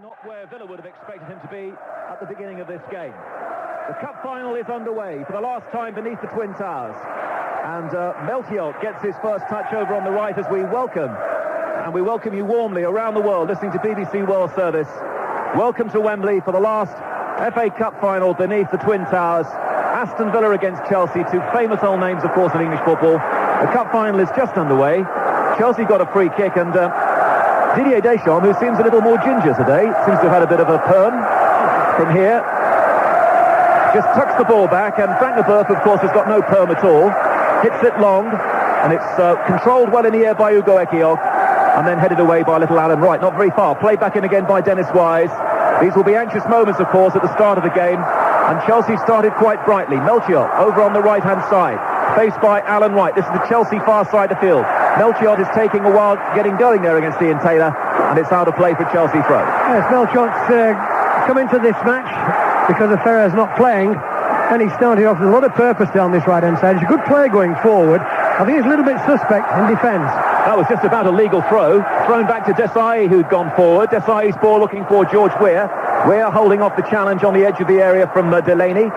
Not where Villa would have expected him to be at the beginning of this game. The cup final is underway for the last time beneath the Twin Towers. And Melchiot gets his first touch over on the right as we welcome you warmly around the world listening to BBC World Service. Welcome to Wembley for the last FA Cup final beneath the Twin Towers. Aston Villa against Chelsea, two famous old names, of course, in English football. The cup final is just underway. Chelsea got a free kick and Didier Deschamps, who seems a little more ginger today, seems to have had a bit of a perm from here, just tucks the ball back, and Frank Leboeuf, of course, has got no perm at all, hits it long, and it's controlled well in the air by Ugo Ekiok, and then headed away by little Alan Wright, not very far, played back in again by Dennis Wise. These will be anxious moments, of course, at the start of the game, and Chelsea started quite brightly. Melchiot over on the right-hand side, faced by Alan Wright. This is the Chelsea far side of the field. Melchiot is taking a while getting going there against Ian Taylor, and it's out of play for Chelsea throw. Yes, Melchiot's come into this match because of Ferrer's not playing, and he started off with a lot of purpose down this right-hand side. He's a good player going forward. I think he's a little bit suspect in defence. That was just about a legal throw, thrown back to Desai, who'd gone forward. Desai's ball looking for George Weah. Weah holding off the challenge on the edge of the area from Delaney.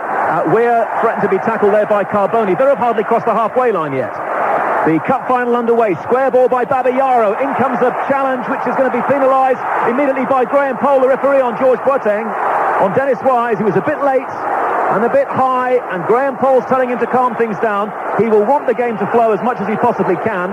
Weah threatened to be tackled there by Carboni. They have hardly crossed the halfway line yet. The cup final underway. Square ball by Babayaro. In comes a challenge which is going to be penalised immediately by Graham Poll, the referee, on George Boateng. On Dennis Wise, he was a bit late and a bit high, and Graham Poll's telling him to calm things down. He will want the game to flow as much as he possibly can,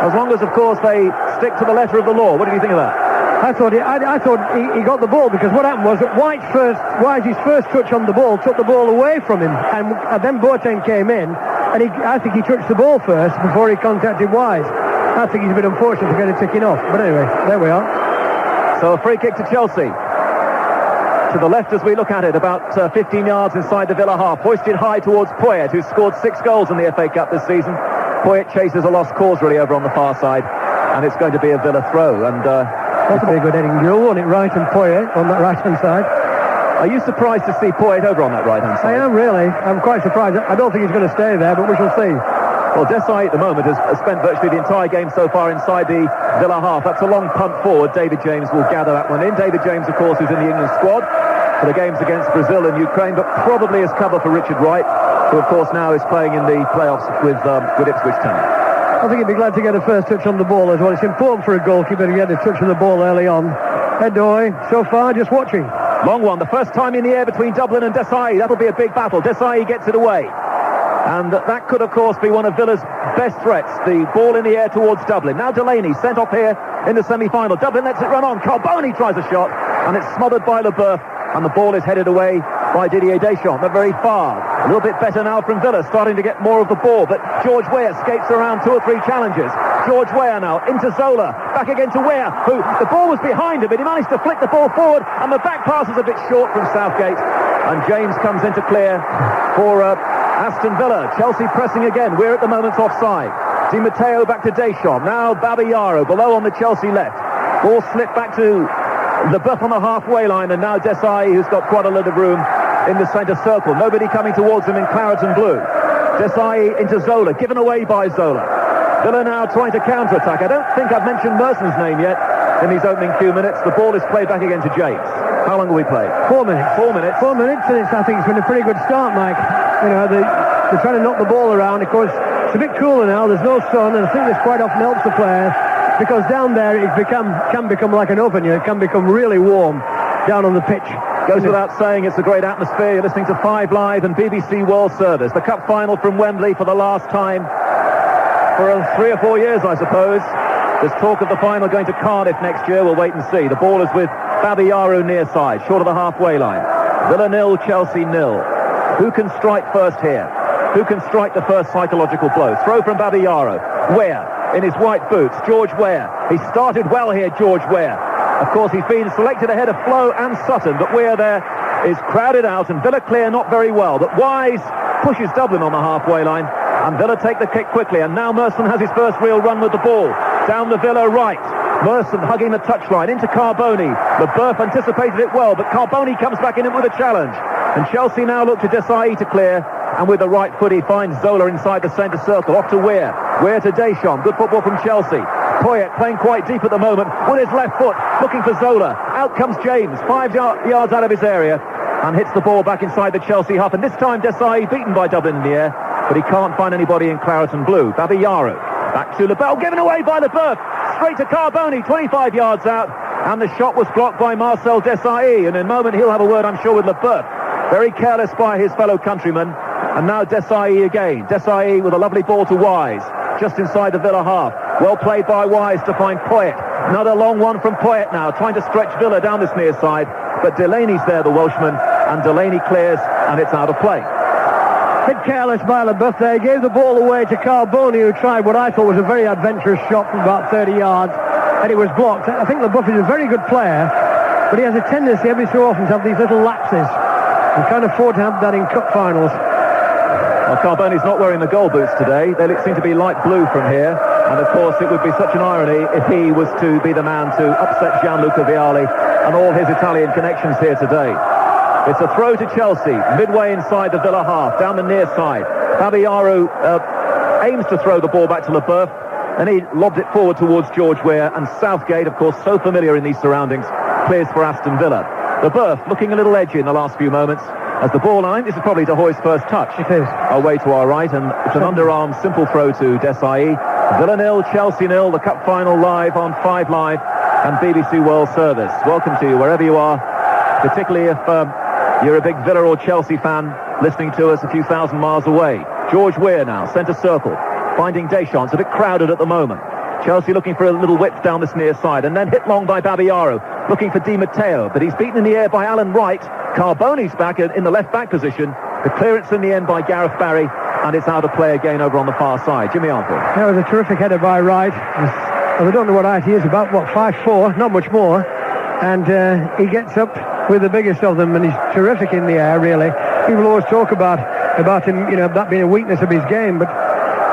as long as, of course, they stick to the letter of the law. What do you think of that? I thought he got the ball, because what happened was that Wise's first touch on the ball took the ball away from him, and then Boateng came in, and I think he touched the ball first before he contacted Wise. I think he's a bit unfortunate to get it ticking off, but anyway, there we are. So a free kick to Chelsea. To the left as we look at it, about 15 yards inside the Villa half, hoisted high towards Poyet, who scored 6 goals in the FA Cup this season. Poyet chases a lost cause really over on the far side, and it's going to be a Villa throw. And that'll be a good heading duel, won't it? Wright and Poyet on that right-hand side. Are you surprised to see Poyet over on that right-hand side? I am, really. I'm quite surprised. I don't think he's going to stay there, but we shall see. Well, Desai at the moment has spent virtually the entire game so far inside the Villa half. That's a long punt forward. David James will gather that one in. David James, of course, is in the England squad for the games against Brazil and Ukraine, but probably as cover for Richard Wright, who, of course, now is playing in the playoffs with Ipswich Town. I think he'd be glad to get a first touch on the ball as well. It's important for a goalkeeper to get a touch on the ball early on. Edoy, so far, just watching. Long one, the first time in the air between Dublin and Desai. That'll be a big battle. Desai gets it away. And that could, of course, be one of Villa's best threats. The ball in the air towards Dublin. Now Delaney sent off here in the semi-final. Dublin lets it run on. Carboni tries a shot, and it's smothered by Leboeuf. And the ball is headed away by Didier Deschamps, not very far. A little bit better now from Villa, starting to get more of the ball, but George Weah escapes around 2 or 3 challenges. George Weah now into Zola, back again to Weah, who the ball was behind him, but he managed to flick the ball forward, and the back pass is a bit short from Southgate, and James comes in to clear for Aston Villa. Chelsea pressing again. We're at the moment offside. Di Matteo back to Deschamps, now Babayaro below on the Chelsea left. Ball slipped back to Leboeuf on the halfway line, and now Desai, who's got quite a lot of room in the centre circle. Nobody coming towards him in claret and blue. Desai into Zola, given away by Zola. Villa now trying to counter-attack. I don't think I've mentioned Merson's name yet in these opening few minutes. The ball is played back again to James. How long have we played? 4 minutes. 4 minutes. 4 minutes, and I think it's been a pretty good start, Mike. You know, they're trying to knock the ball around. Of course, it's a bit cooler now. There's no sun, and I think this quite often helps the player, because down there it can become like an oven. It can become really warm down on the pitch. Goes without saying, it's a great atmosphere. You're listening to 5 Live and BBC World Service. The cup final from Wembley for the last time for 3 or 4 years, I suppose. There's talk of the final going to Cardiff next year. We'll wait and see. The ball is with Babayaro near side, short of the halfway line. Villa 0, Chelsea 0. Who can strike first here? Who can strike the first psychological blow? Throw from Babayaro. Weah in his white boots. George Weah. He started well here, George Weah. Of course, he's been selected ahead of Flo and Sutton, but Weah there is crowded out, and Villa clear not very well. But Wise pushes Dublin on the halfway line, and Villa take the kick quickly. And now Merson has his first real run with the ball. Down the Villa right. Merson hugging the touchline into Carboni. Leboeuf anticipated it well, but Carboni comes back in with a challenge. And Chelsea now look to Desai to clear, and with the right foot he finds Zola inside the centre circle. Off to Weah. Weah to Deschamps. Good football from Chelsea. Poyet playing quite deep at the moment with his left foot, looking for Zola. Out comes James, 5 yards out of his area, and hits the ball back inside the Chelsea half. And this time Desai beaten by Dublin in the air, but he can't find anybody in claret and blue. Babayaro back to Lebel, given away by Leboeuf, straight to Carboni, 25 yards out, and the shot was blocked by Marcel Desailly. And in a moment he'll have a word, I'm sure, with Leboeuf. Very careless by his fellow countryman. And now Desailly again. Desailly with a lovely ball to Wise, just inside the Villa half. Well played by Wise to find Poyet. Another long one from Poyet now, trying to stretch Villa down this near side. But Delaney's there, the Welshman, and Delaney clears, and it's out of play. Bit careless by Leboeuf there. He gave the ball away to Carboni, who tried what I thought was a very adventurous shot from about 30 yards, and it was blocked. I think Leboeuf is a very good player, but he has a tendency every so often to have these little lapses. You can't afford to have that in cup finals. Well, Carboni's not wearing the goal boots today. They seem to be light blue from here. And, of course, it would be such an irony if he was to be the man to upset Gianluca Vialli and all his Italian connections here today. It's a throw to Chelsea, midway inside the Villa half, down the near side. Babayaro aims to throw the ball back to Leboeuf, and he lobbed it forward towards George Weah. And Southgate, of course, so familiar in these surroundings, clears for Aston Villa. Leboeuf looking a little edgy in the last few moments. As the ball, I think this is probably De Hoy's first touch. It is. Away to our right, and it's an underarm simple throw to Desailly. Villa 0, Chelsea 0, the cup final live on 5 Live and BBC World Service. Welcome to you wherever you are, particularly if you're a big Villa or Chelsea fan listening to us a few thousand miles away. George Weah now, centre circle, finding Deschamps, a bit crowded at the moment. Chelsea looking for a little width down this near side, and then hit long by Babayaro, looking for Di Matteo, but he's beaten in the air by Alan Wright. Carboni's back in the left back position. The clearance in the end by Gareth Barry, and it's out of play again over on the far side. Jimmy Arthur. That was a terrific header by Wright. I don't know what height he is, about, 5'4", not much more. And he gets up with the biggest of them, and he's terrific in the air, really. People always talk about him, that being a weakness of his game, but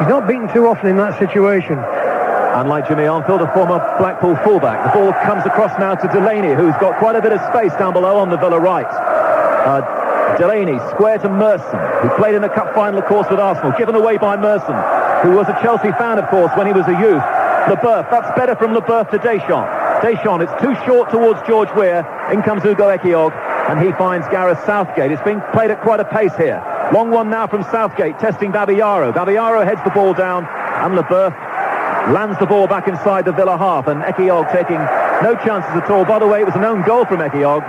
he's not beaten too often in that situation. Unlike Jimmy Armfield, a former Blackpool fullback. The ball comes across now to Delaney, who's got quite a bit of space down below on the Villa right. Delaney, square to Merson, who played in the cup final, of course, with Arsenal, given away by Merson, who was a Chelsea fan, of course, when he was a youth. Leboeuf, that's better from Leboeuf to Deschamps. Deschamps, it's too short towards George Weah. In comes Ugo Ekiog, and he finds Gareth Southgate. It's being played at quite a pace here. Long one now from Southgate, testing Babayaro. Babayaro heads the ball down, and Leboeuf lands the ball back inside the Villa half, and Ekiog taking no chances at all. By the way, it was an own goal from Ekiog,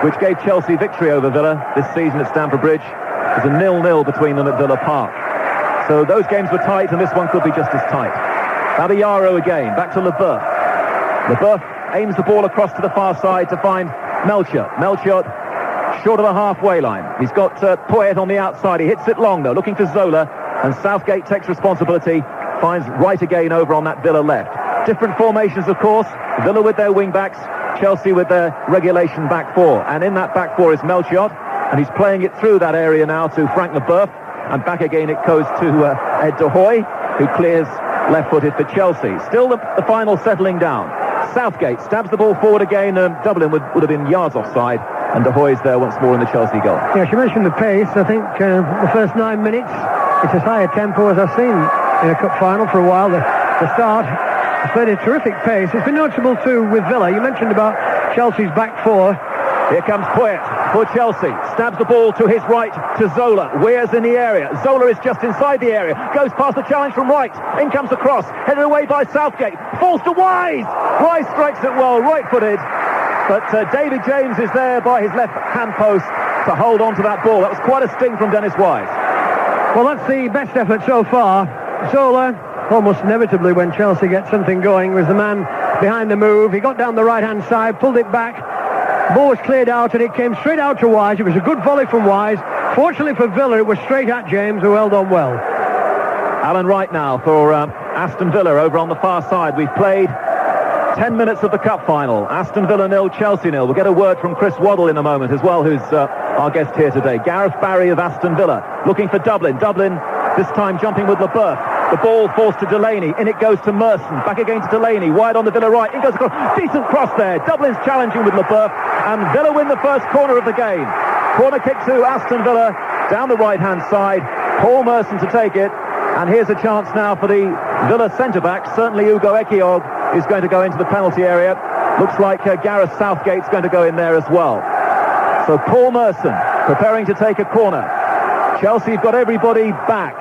which gave Chelsea victory over Villa this season at Stamford Bridge. It was a 0-0 between them at Villa Park. So those games were tight, and this one could be just as tight. Babayaro again, back to Leboeuf. Leboeuf aims the ball across to the far side to find Melchior. Melchior short of the halfway line. He's got Poyet on the outside. He hits it long, though, looking for Zola, and Southgate takes responsibility, finds Wright again over on that Villa left. Different formations, of course. Villa with their wing-backs, Chelsea with their regulation back four. And in that back four is Melchior, and he's playing it through that area now to Frank Leboeuf, and back again it goes to Ed De Hoy, who clears left-footed for Chelsea. Still the final settling down. Southgate stabs the ball forward again. Dublin would have been yards offside, and De Hoy's there once more in the Chelsea goal. Yeah, you mentioned the pace. I think the first 9 minutes, it's as high a tempo as I've seen in a cup final for a while. The start has played a terrific pace. It's been noticeable too with Villa. You mentioned about Chelsea's back four. Here comes Poyet for Chelsea. Stabs the ball to his right to Zola. Weir's in the area. Zola is just inside the area. Goes past the challenge from Wright. In comes the cross. Headed away by Southgate. Falls to Wise. Wise strikes it well, right-footed. But David James is there by his left-hand post to hold on to that ball. That was quite a sting from Dennis Wise. Well, that's the best effort so far. Zola, almost inevitably when Chelsea gets something going, was the man behind the move. He got down the right-hand side, pulled it back. The ball was cleared out, and it came straight out to Wise. It was a good volley from Wise. Fortunately for Villa, it was straight at James, who held on well. Alan Wright now for Aston Villa over on the far side. We've played 10 minutes of the cup final. Aston Villa 0, Chelsea 0. We'll get a word from Chris Waddle in a moment as well, who's our guest here today. Gareth Barry of Aston Villa looking for Dublin. Dublin this time jumping with Leboeuf. The ball forced to Delaney. In it goes to Merson. Back again to Delaney. Wide on the Villa right. In goes across. Decent cross there. Dublin's challenging with Leboeuf. And Villa win the first corner of the game. Corner kick to Aston Villa down the right-hand side. Paul Merson to take it. And here's a chance now for the Villa centre-back, certainly Ugo Ekiog, is going to go into the penalty area. Looks like Gareth Southgate's going to go in there as well. So Paul Merson preparing to take a corner. Chelsea have got everybody back,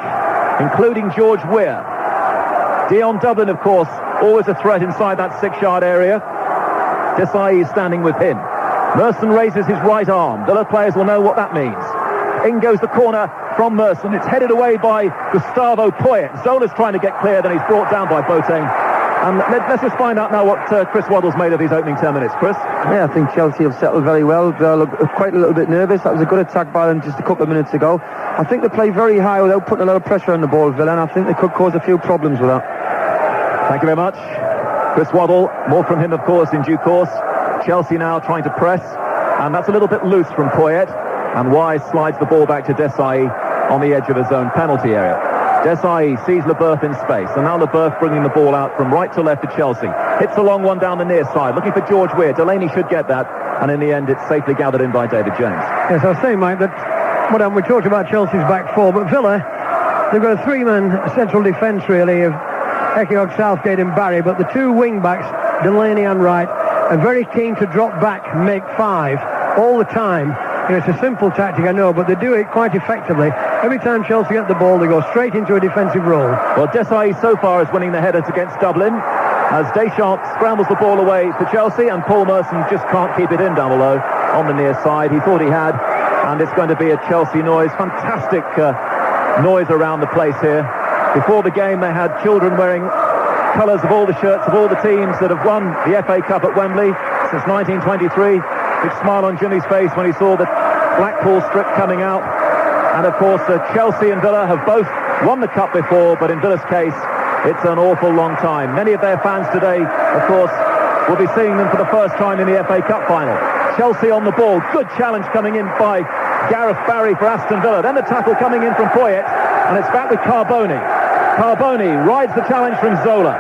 including George Weah. Dion Dublin, of course, always a threat inside that 6-yard area. Desai is standing with him. Merson raises his right arm. Villa players will know what that means. In goes the corner from Merson. It's headed away by Gustavo Poyet. Zola's trying to get clear, then he's brought down by Boateng. And let's just find out now what Chris Waddle's made of these opening 10 minutes. Chris? Yeah, I think Chelsea have settled very well. They look quite a little bit nervous. That was a good attack by them just a couple of minutes ago. I think they play very high without putting a lot of pressure on the ball, Villa, and I think they could cause a few problems with that. Thank you very much. Chris Waddle, more from him, of course, in due course. Chelsea now trying to press, and that's a little bit loose from Poyet. And Wise slides the ball back to Desai on the edge of his own penalty area. Desai sees Leboeuf in space, and now Leboeuf bringing the ball out from right to left to Chelsea. Hits a long one down the near side, looking for George Weah. Delaney should get that, and in the end it's safely gathered in by David James. Yes, I was saying, Mike, that we talked about Chelsea's back four, but Villa, they've got a three-man central defence, really, of Ekiog, Southgate and Barry, but the two wing-backs, Delaney and Wright, are very keen to drop back and make five all the time. It's a simple tactic, I know, but they do it quite effectively. Every time Chelsea get the ball, they go straight into a defensive role. Well, Desai so far is winning the headers against Dublin, as Deschamps scrambles the ball away for Chelsea, and Paul Merson just can't keep it in down below on the near side. He thought he had, and it's going to be a Chelsea noise. Fantastic noise around the place here. Before the game, they had children wearing colours of all the shirts of all the teams that have won the FA Cup at Wembley since 1923. Big smile on Jimmy's face when he saw the Blackpool strip coming out. And of course, Chelsea and Villa have both won the cup before, but in Villa's case, it's an awful long time. Many of their fans today, of course, will be seeing them for the first time in the FA Cup final. Chelsea on the ball. Good challenge coming in by Gareth Barry for Aston Villa. Then the tackle coming in from Poyet, and it's back with Carboni. Carboni rides the challenge from Zola.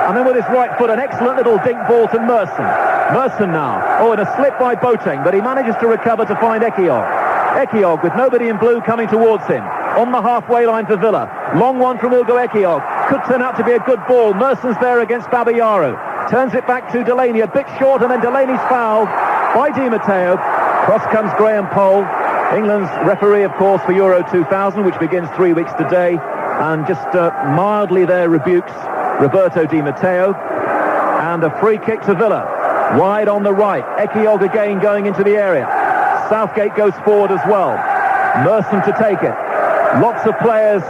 And then with his right foot, an excellent little dink ball to Merson. Merson now. Oh, and a slip by Boateng, but he manages to recover to find Ekiog. Ekiog, with nobody in blue coming towards him, on the halfway line for Villa. Long one from Ugo Ekiog. Could turn out to be a good ball. Merson's there against Babayaro. Turns it back to Delaney, a bit short, and then Delaney's fouled by Di Matteo. Cross comes Graham Poll, England's referee, of course, for Euro 2000, which begins 3 weeks today. And just mildly there rebukes Roberto Di Matteo. And a free kick to Villa. Wide on the right. Ekiog again going into the area. Southgate goes forward as well. Merson to take it. Lots of players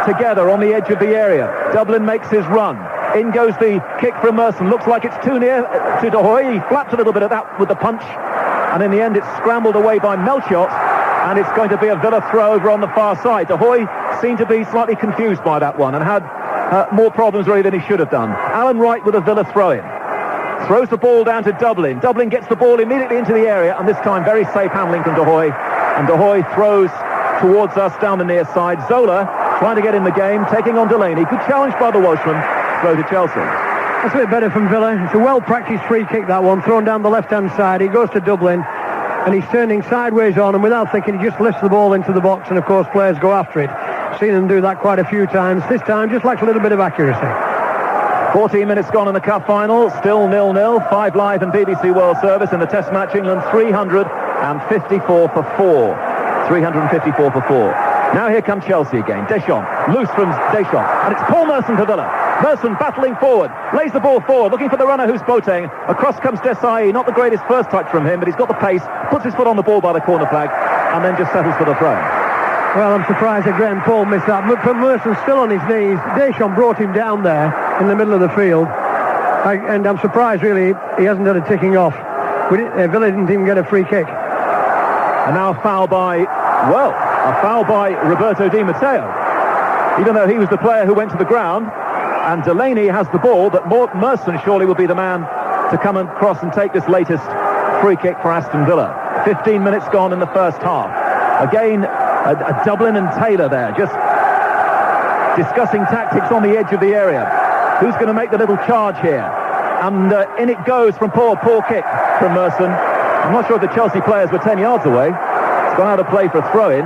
together on the edge of the area. Dublin makes his run. In goes the kick from Merson. Looks like it's too near to De Hoy. He flapped a little bit of that with the punch. And in the end, it's scrambled away by Melchiot. And it's going to be a Villa throw over on the far side. De Hoy seemed to be slightly confused by that one and had more problems really than he should have done. Alan Wright with a Villa throw-in. Throws the ball down to Dublin. Dublin gets the ball immediately into the area, and this time very safe handling from De Hoy. And De Hoy throws towards us down the near side. Zola trying to get in the game, taking on Delaney. Good challenge by the Welshman. Throw to Chelsea. That's a bit better from Villa. It's a well-practiced free kick, that one, thrown down the left-hand side. He goes to Dublin, and he's turning sideways on, and without thinking, he just lifts the ball into the box, and of course, players go after it. Seen them do that quite a few times. This time, just lacks a little bit of accuracy. 14 minutes gone in the cup final, still 0-0, 5 live and BBC World Service in the Test match. England 354 for 4. 354 for 4. Now here comes Chelsea again. Deschamps, loose from Deschamps, and it's Paul Merson for Villa. Merson battling forward, lays the ball forward, looking for the runner who's Boateng. Across comes Desai, not the greatest first touch from him, but he's got the pace, puts his foot on the ball by the corner flag, and then just settles for the throw. Well, I'm surprised that Graham Paul missed that. But Merson's still on his knees. Deschamps brought him down there in the middle of the field. And I'm surprised, really, he hasn't done a ticking off. Villa didn't even get a free kick. And now a foul by Roberto Di Matteo. Even though he was the player who went to the ground. And Delaney has the ball, but Merson surely will be the man to come across and take this latest free kick for Aston Villa. 15 minutes gone in the first half. Again, a Dublin and Taylor there, just discussing tactics on the edge of the area. Who's going to make the little charge here? And in it goes from poor kick from Merson. I'm not sure if the Chelsea players were 10 yards away. It's gone out of play for a throw-in.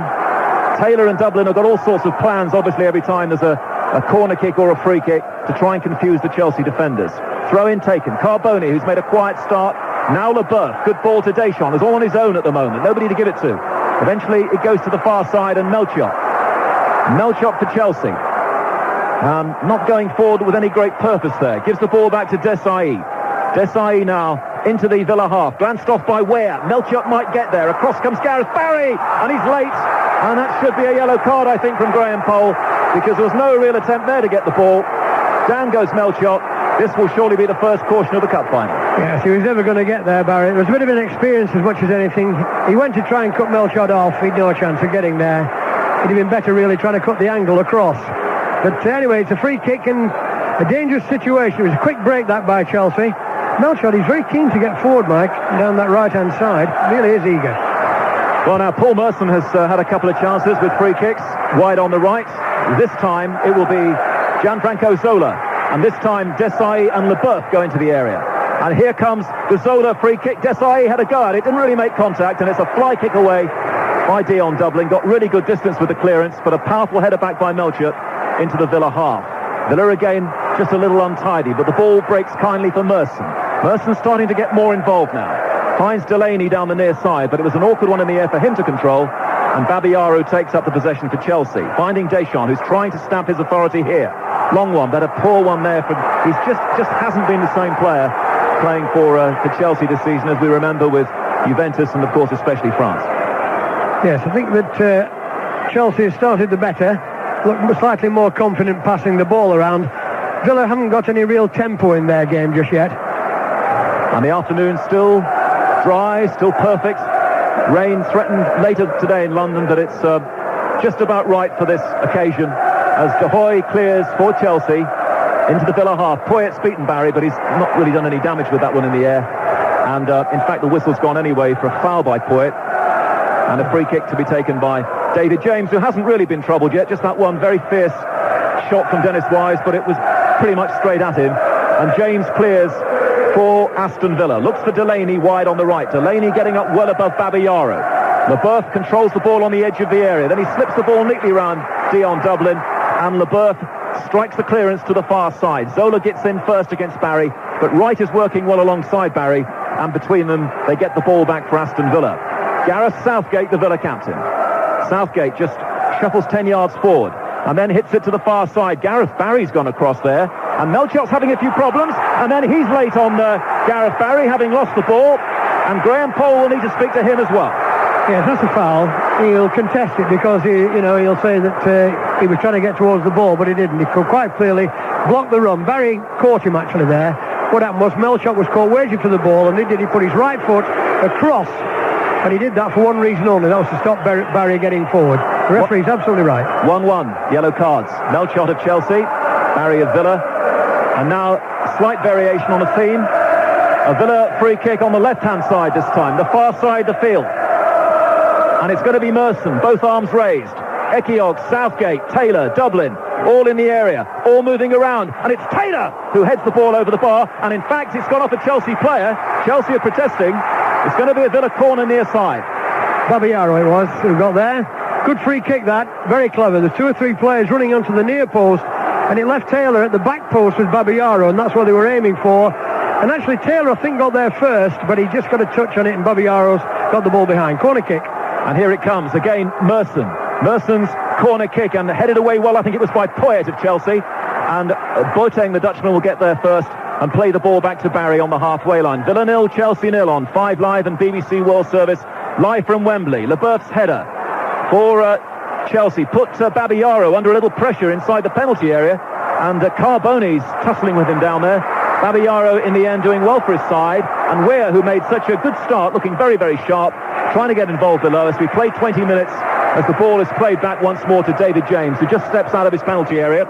Taylor and Dublin have got all sorts of plans, obviously, every time there's a a corner kick or a free kick to try and confuse the Chelsea defenders. Throw in taken. Carboni, who's made a quiet start. Now Leboeuf. Good ball to Deschamps. Is all on his own at the moment. Nobody to give it to. Eventually it goes to the far side and Melchiot for Chelsea. Not going forward with any great purpose there. Gives the ball back to Desailly. Desailly now into the Villa half. Glanced off by Weah. Melchiot might get there. Across comes Gareth Barry. And he's late. And that should be a yellow card, I think, from Graham Poll, because there was no real attempt there to get the ball. Down goes Melchiot. This will surely be the first caution of the cup final. Yes, he was never going to get there, Barry. It was a bit of an experience as much as anything. He went to try and cut Melchiot off. He'd no chance of getting there. It'd have been better really trying to cut the angle across. But anyway, it's a free kick and a dangerous situation. It was a quick break that by Chelsea. Melchiot, he's very keen to get forward, Mike, down that right-hand side. Really is eager. Well, now Paul Merson has had a couple of chances with free kicks wide on the right. This time it will be Gianfranco Zola. And this time Desailly and Leboeuf go into the area. And here comes the Zola free kick. Desailly had a go at it, didn't really make contact, and it's a fly kick away by Dion Dublin. Got really good distance with the clearance, but a powerful header back by Melchiot into the Villa half. Villa again just a little untidy, but the ball breaks kindly for Merson. Merson's starting to get more involved now. Finds Delaney down the near side, but it was an awkward one in the air for him to control, and Babayaro takes up the possession for Chelsea, finding Deschamps, who's trying to stamp his authority here. Long one, but a poor one there. He's just hasn't been the same player playing for Chelsea this season as we remember with Juventus and, of course, especially France. Yes, I think that Chelsea has started the better, look slightly more confident passing the ball around. Villa haven't got any real tempo in their game just yet. And the afternoon still dry, still perfect. Rain threatened later today in London, but it's just about right for this occasion as De Hoy clears for Chelsea into the Villa half. Poyet's beaten Barry, but he's not really done any damage with that one in the air. And in fact, the whistle's gone anyway for a foul by Poyet. And a free kick to be taken by David James, who hasn't really been troubled yet. Just that one very fierce shot from Dennis Wise, but it was pretty much straight at him. And James clears for Aston Villa. Looks for Delaney wide on the right. Delaney getting up well above Babayaro. Leboeuf controls the ball on the edge of the area. Then he slips the ball neatly round Dion Dublin. And Leboeuf strikes the clearance to the far side. Zola gets in first against Barry, but Wright is working well alongside Barry. And between them, they get the ball back for Aston Villa. Gareth Southgate, the Villa captain. Southgate just shuffles 10 yards forward and then hits it to the far side. Gareth Barry's gone across there. And Melchiot's having a few problems, and then he's late on Gareth Barry, having lost the ball, and Graham Poll will need to speak to him as well. Yes, that's a foul. He'll contest it because he'll say that he was trying to get towards the ball, but he didn't. He could quite clearly block the run. Barry caught him actually there. What happened was Melchiot was caught waiting for the ball, and he put his right foot across, and he did that for one reason only. That was to stop Barry getting forward. The referee's absolutely right. 1-1, yellow cards. Melchiot of Chelsea, Barry of Villa. And now, slight variation on the theme. A Villa free kick on the left-hand side this time, the far side of the field. And it's going to be Merson, both arms raised. Ekiog, Southgate, Taylor, Dublin, all in the area, all moving around. And it's Taylor who heads the ball over the bar. And in fact, it's gone off a Chelsea player. Chelsea are protesting. It's going to be a Villa corner near side. Babayaro it was who got there. Good free kick that, very clever. There's two or three players running onto the near post. And it left Taylor at the back post with Babayaro, and that's what they were aiming for. And actually Taylor, I think, got there first, but he just got a touch on it, and Babayaro's got the ball behind. Corner kick. And here it comes again, Merson. Merson's corner kick, and headed away well, I think it was by Poyet of Chelsea. And Boateng, the Dutchman, will get there first and play the ball back to Barry on the halfway line. Villa 0, Chelsea 0 on 5 Live and BBC World Service, live from Wembley. Leboeuf's header for Chelsea put Babayaro under a little pressure inside the penalty area, and Carboni's tussling with him down there. Babayaro in the end doing well for his side, and Weah, who made such a good start, looking very, very sharp, trying to get involved below us. We played 20 minutes as the ball is played back once more to David James, who just steps out of his penalty area.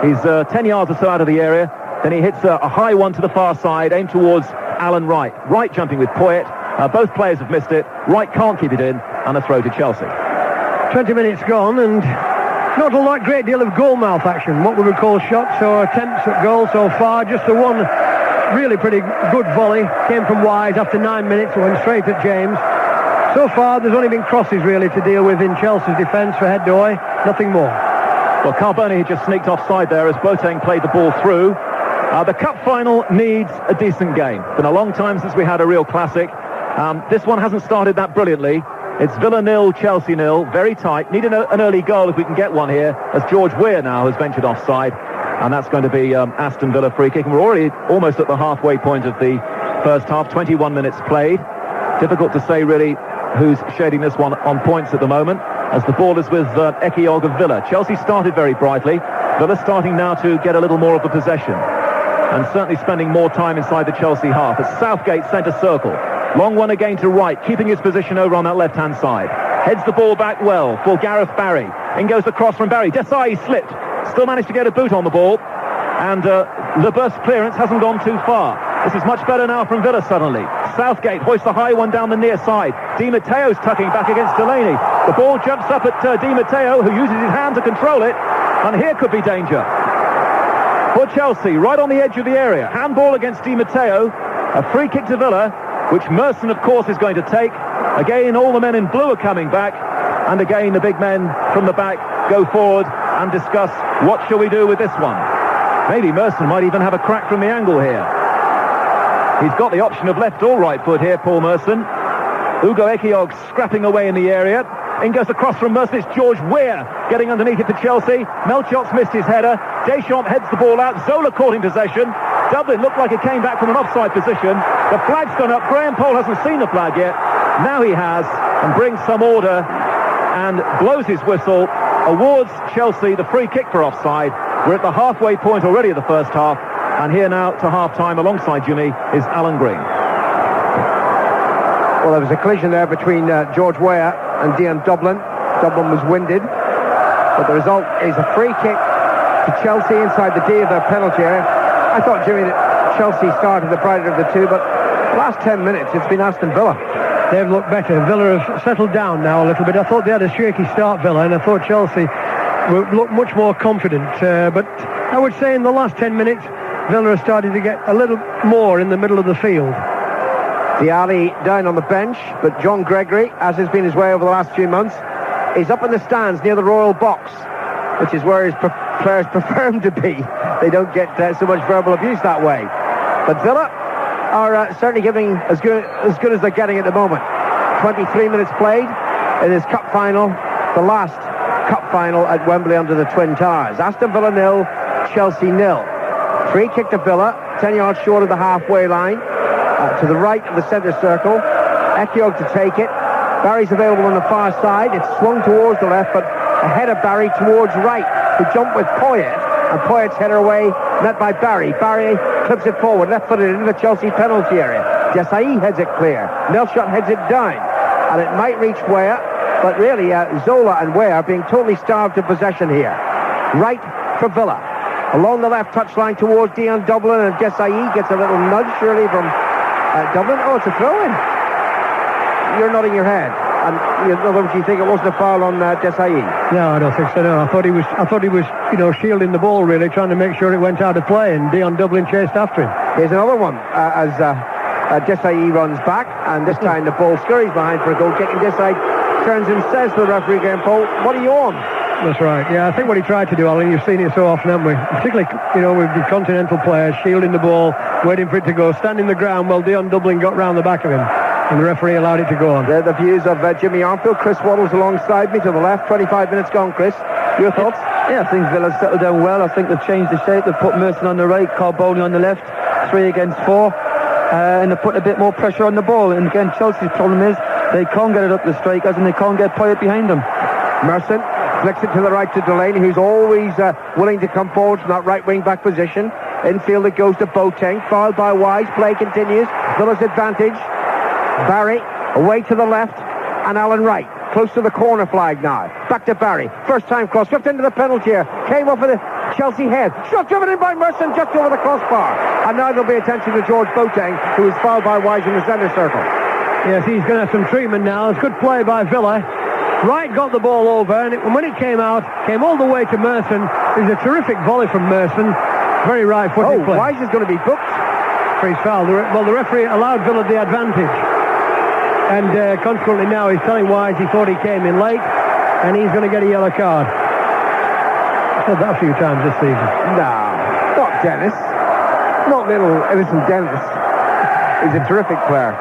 He's 10 yards or so out of the area. Then he hits a high one to the far side, aimed towards Alan Wright. Wright jumping with Poyet. Both players have missed it. Wright can't keep it in, and a throw to Chelsea. 20 minutes gone, and not a great deal of goal mouth action. What we would call shots or attempts at goal so far. Just the one really pretty good volley came from wide after 9 minutes, went straight at James. So far, there's only been crosses really to deal with in Chelsea's defence for Head Doy. Nothing more. Well, Carboni had just sneaked offside there as Boateng played the ball through. The cup final needs a decent game. It's been a long time since we had a real classic. This one hasn't started that brilliantly. It's Villa 0, Chelsea 0, very tight. Need an early goal if we can get one here, as George Weah now has ventured offside. And that's going to be Aston Villa free kick. And we're already almost at the halfway point of the first half, 21 minutes played. Difficult to say really who's shading this one on points at the moment, as the ball is with Ekiog of Villa. Chelsea started very brightly. Villa starting now to get a little more of the possession, and certainly spending more time inside the Chelsea half. It's Southgate centre circle. Long one again to right, keeping his position over on that left-hand side. Heads the ball back well for Gareth Barry. In goes the cross from Barry. Desai slipped. Still managed to get a boot on the ball. And the burst clearance hasn't gone too far. This is much better now from Villa suddenly. Southgate hoists a high one down the near side. Di Matteo's tucking back against Delaney. The ball jumps up at Di Matteo, who uses his hand to control it. And here could be danger for Chelsea, right on the edge of the area. Handball against Di Matteo. A free kick to Villa, which Merson, of course, is going to take. Again, all the men in blue are coming back. And again, the big men from the back go forward and discuss what shall we do with this one. Maybe Merson might even have a crack from the angle here. He's got the option of left or right foot here, Paul Merson. Ugo Ekiog scrapping away in the area. In goes the cross from Merson. It's George Weah getting underneath it for Chelsea. Melchot's missed his header. Deschamps heads the ball out. Zola caught in possession. Dublin looked like it came back from an offside position. The flag's gone up. Graham Poll hasn't seen the flag yet. Now he has, and brings some order and blows his whistle. Awards Chelsea the free kick for offside. We're at the halfway point already of the first half. And here now to half-time alongside Jimmy is Alan Green. Well, there was a collision there between George Weah and Dion Dublin. Dublin was winded. But the result is a free kick to Chelsea inside the D of their penalty area. I thought, Jimmy, that Chelsea started the brighter of the two, but the last 10 minutes it's been Aston Villa. They've looked better. Villa have settled down now a little bit. I thought they had a shaky start, Villa, and I thought Chelsea looked much more confident. But I would say in the last 10 minutes, Villa has started to get a little more in the middle of the field. Dialli down on the bench, but John Gregory, as has been his way over the last few months, is up in the stands near the Royal Box, which is where his players prefer him to be. They don't get so much verbal abuse that way. But Villa are certainly giving as good as they're getting at the moment. 23 minutes played in this cup final, the last cup final at Wembley under the Twin Towers. Aston Villa 0, Chelsea 0. Free kick to Villa, 10 yards short of the halfway line, to the right of the centre circle. Ekiog to take it. Barry's available on the far side. It's swung towards the left, but ahead of Barry towards right, who jumped with Poyet. And Poyet's header away, met by Barry. Barry clips it forward, left-footed into the Chelsea penalty area. Desai heads it clear. Melchot heads it down. And it might reach Weah, but really Zola and Weah are being totally starved of possession here. Right for Villa. Along the left touchline towards Dion Dublin, and Desai gets a little nudge surely from Dublin. Oh, it's a throw-in. You're nodding your head. And in other words, you think it wasn't a foul on Desai? No, I don't think so. No, I thought he was, shielding the ball really, trying to make sure it went out of play, and Dion Dublin chased after him. Here's another one as Desai runs back, and this time the ball scurries behind for a goal kick, and Desai turns and says to the referee, Graham Poll, "What are you on?" That's right. Yeah, I think what he tried to do, Alan, you've seen it so often, haven't we? Particularly, with the continental players shielding the ball, waiting for it to go, standing the ground while Dion Dublin got round the back of him. And the referee allowed it to go on. They're the views of Jimmy Armfield. Chris Waddle's alongside me to the left. 25 minutes gone, Chris. Your thoughts? Yeah, I think Villa's settled down well. I think they've changed the shape. They've put Merson on the right, Carboni on the left, 3 against 4. And they've put a bit more pressure on the ball. And again, Chelsea's problem is they can't get it up the strikers and they can't get Poyet behind them. Merson flicks it to the right to Delaney, who's always willing to come forward from that right wing back position. Infield it goes to Boateng. Fouled by Wise. Play continues. Villa's advantage. Barry away to the left, and Alan Wright close to the corner flag now. Back to Barry. First time cross, swept into the penalty area. Came off of the Chelsea head. Shot driven in by Merson just over the crossbar. And now there'll be attention to George Boateng, who is fouled by Wise in the centre circle. Yes, he's going to have some treatment now. It's good play by Villa. Wright got the ball over, and when it came out, came all the way to Merson. It was a terrific volley from Merson. Very right-footed play. Wise is going to be booked for his foul. The referee allowed Villa the advantage. And consequently now he's telling Wise he thought he came in late, and he's going to get a yellow card. said that a few times this season. No, not Dennis. Not little innocent Dennis. He's a terrific player.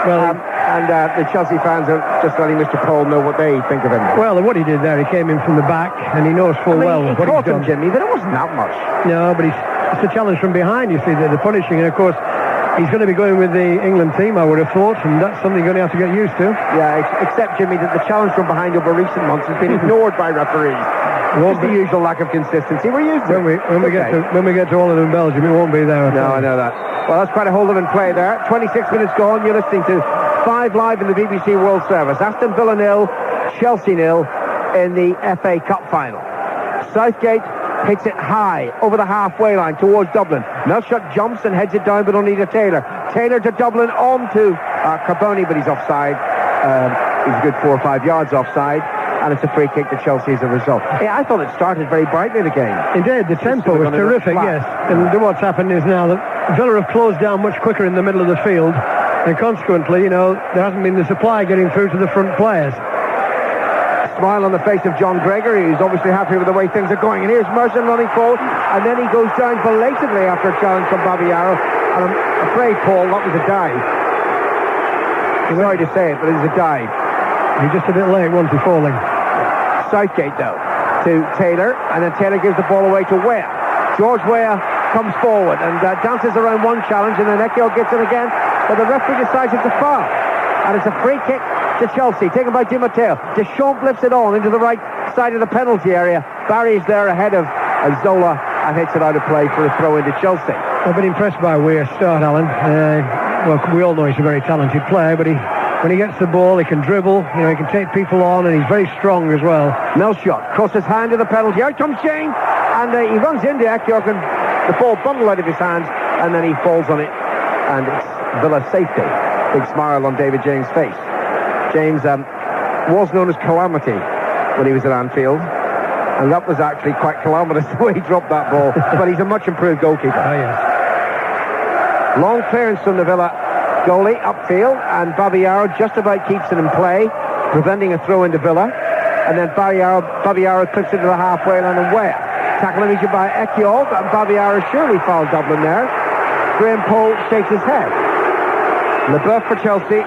Well, and the Chelsea fans are just letting Mr. Cole know what they think of him. well, what he did there, he came in from the back, and he knows full well he what caught he's him, done. Jimmy, but it wasn't that much. No, but it's a challenge from behind, you see, the punishing, and of course, he's going to be going with the England team, I would have thought, and that's something you're going to have to get used to. Yeah, except, Jimmy, that the challenge from behind over recent months has been ignored by referees. Just the usual lack of consistency. We're used to it. When we get to Holland and Belgium, it won't be there. No, I know that. Well, that's quite a hold of in play there. 26 minutes gone. You're listening to 5 Live in the BBC World Service. Aston Villa 0, Chelsea 0 in the FA Cup final. Southgate hits it high over the halfway line towards Dublin. Melchot jumps and heads it down, but only to Taylor. Taylor to Dublin, on to Carboni, but he's offside. He's a good 4 or 5 yards offside. And it's a free kick to Chelsea as a result. Yeah, I thought it started very brightly, the game. Indeed, the tempo was terrific, yes. And what's happened is now that Villa have closed down much quicker in the middle of the field, and consequently, there hasn't been the supply getting through to the front players. Smile on the face of John Gregory, who's obviously happy with the way things are going. And here's Merson running forward, and then he goes down belatedly after a challenge from Babayaro. And I'm afraid, Paul, that was a dive. Sorry to say it, but it was a dive. He's just a bit late, wasn't he, falling? Southgate, though, to Taylor, and then Taylor gives the ball away to Weah. George Weah comes forward and dances around one challenge, and then Ekiol gets it again, but the referee decides it's a foul. And it's a free kick to Chelsea, taken by Di Matteo. Deschamps lifts it on into the right side of the penalty area. Barry's there ahead of Zola and hits it out of play for a throw into Chelsea. I've been impressed by Weah's start, Alan. Well, we all know he's a very talented player, but when he gets the ball, he can dribble, he can take people on, and he's very strong as well. Melchot crosses hand to the penalty. Out comes James, and he runs into Ekiok, and the ball bundled out of his hands, and then he falls on it, and it's Villa's safety. Big smile on David James' face. James was known as Calamity when he was at Anfield, and that was actually quite calamitous the way he dropped that ball, but he's a much improved goalkeeper. Oh, yes. Long clearance from the Villa goalie upfield, and Babayaro just about keeps it in play, preventing a throw into Villa. And then Babayaro clips it to the halfway line and Weah. Tackle immediately by Ekiol, and Babayaro surely fouled Dublin there. Graham Poll shakes his head. Leboeuf for Chelsea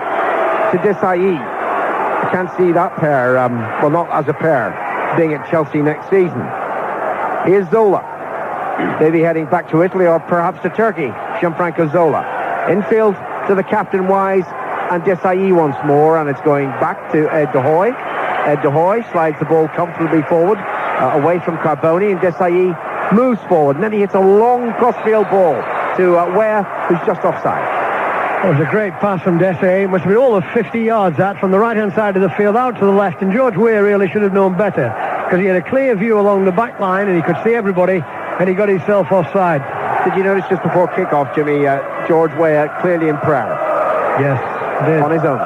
to Desailly. I can't see that pair, well, not as a pair, being at Chelsea next season. Here's Zola. Maybe heading back to Italy or perhaps to Turkey. Gianfranco Zola. Infield to the captain Wise and Desailly once more, and it's going back to Ed de Hoy. Ed de Hoy slides the ball comfortably forward, away from Carboni, and Desailly moves forward, and then he hits a long crossfield ball to Weah, who's just offside. It was a great pass from Desailly. It must have been all of 50 yards out from the right-hand side of the field out to the left, and George Weah really should have known better, because he had a clear view along the back line, and he could see everybody, and he got himself offside. Did you notice just before kick-off, Jimmy, George Weah clearly in prayer? Yes, did. On his own.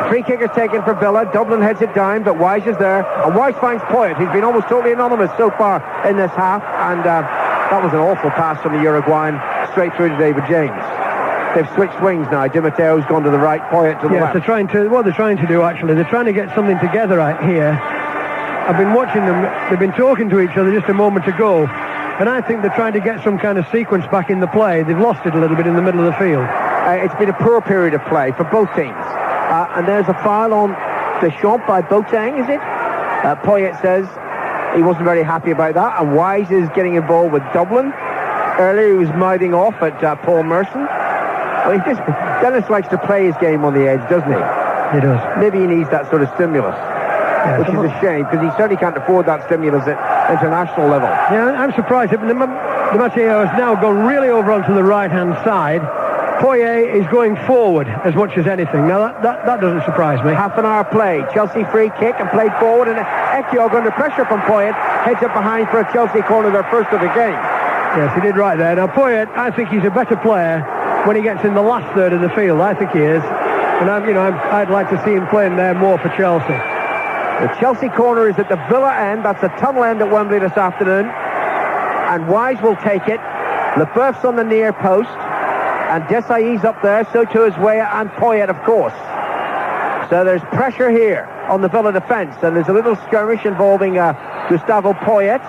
Free kick is taken for Villa. Dublin heads it down, but Wise is there. And Wise finds Poyet, who's been almost totally anonymous so far in this half. And that was an awful pass from the Uruguayan straight through to David James. They've switched wings now. Di Matteo's gone to the right, Poyet to the left. Yes, what they're trying to do, actually, they're trying to get something together out here. I've been watching them. They've been talking to each other just a moment ago. And I think they're trying to get some kind of sequence back in the play. They've lost it a little bit in the middle of the field. It's been a poor period of play for both teams. And there's a foul on Deschamps by Boateng, is it? Poyet says he wasn't very happy about that. And Wise is getting involved with Dublin. Earlier he was mouthing off at Paul Merson. Well, Dennis likes to play his game on the edge, doesn't he? He does. Maybe he needs that sort of stimulus. Yeah, which is a shame, because he certainly can't afford that stimulus at international level. Yeah, I'm surprised. Di Matteo has now gone really over onto the right-hand side. Poyet is going forward as much as anything. Now, that doesn't surprise me. Half an hour play. Chelsea free kick and played forward, and Ekiog under pressure from Poyet heads it behind for a Chelsea corner, their first of the game. Yes, he did right there. Now, Poyet, I think he's a better player when he gets in the last third of the field. I think he is. And I'd like to see him playing there more for Chelsea. The Chelsea corner is at the Villa end. That's the tunnel end at Wembley this afternoon. And Wise will take it. Leboeuf's on the near post. And Desailly's up there. So too is Weah and Poyet, of course. So there's pressure here. on the Villa defence, and there's a little skirmish involving Gustavo Poyet.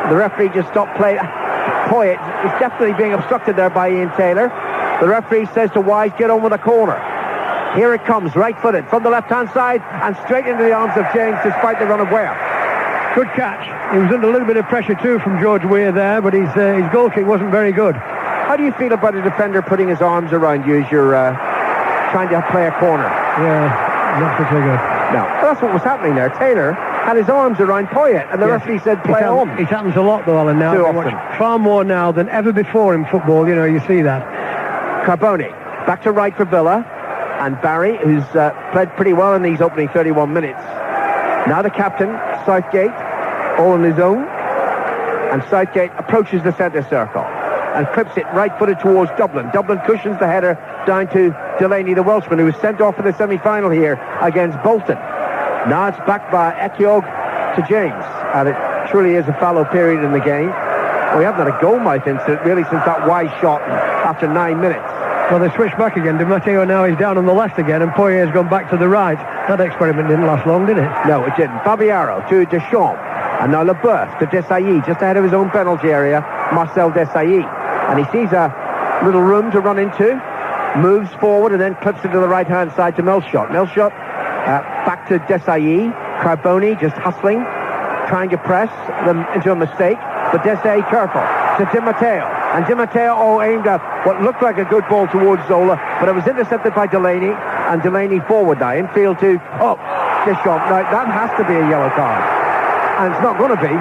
The referee just stopped play. Poyet is definitely being obstructed there by Ian Taylor. The referee says to Wise, get on with the corner. Here it comes, right-footed from the left-hand side and straight into the arms of James, despite the run of Weir. Good catch. He was under a little bit of pressure too from George Weir there, but his goal kick wasn't very good. How do you feel about a defender putting his arms around you as you're trying to play a corner? Yeah, not particularly good. No, well, that's what was happening there. Taylor had his arms around Poyet, and the referee said play on. It happens a lot though, Alan, now. Too often. Far more now than ever before in football, you see that. Carboni, back to right for Villa, and Barry, who's played pretty well in these opening 31 minutes. Now the captain, Southgate, all on his own, and Southgate approaches the centre circle and clips it right-footed towards Dublin. Dublin cushions the header down to Delaney, the Welshman, who was sent off for the semi-final here against Bolton. Now it's back by Ekiog to James, and it truly is a fallow period in the game. We haven't had a goal-mouth incident really since that wide shot after 9 minutes. Well, they switched back again. Di Matteo now is down on the left again, and Poyet's gone back to the right. That experiment didn't last long, did it? No, it didn't. Babiaro to Deschamps, and now Leboeuf to Desailly, just ahead of his own penalty area, Marcel Desailly. And he sees a little room to run into, moves forward and then clips it to the right-hand side to Melshot. Melshot back to Desailly. Carboni just hustling, trying to press them into a mistake, but Desailly careful to Di Matteo. And Di Matteo aimed at what looked like a good ball towards Zola, but it was intercepted by Delaney, and Delaney forward now, infield to Deschamps. Now that has to be a yellow card, and it's not going to be.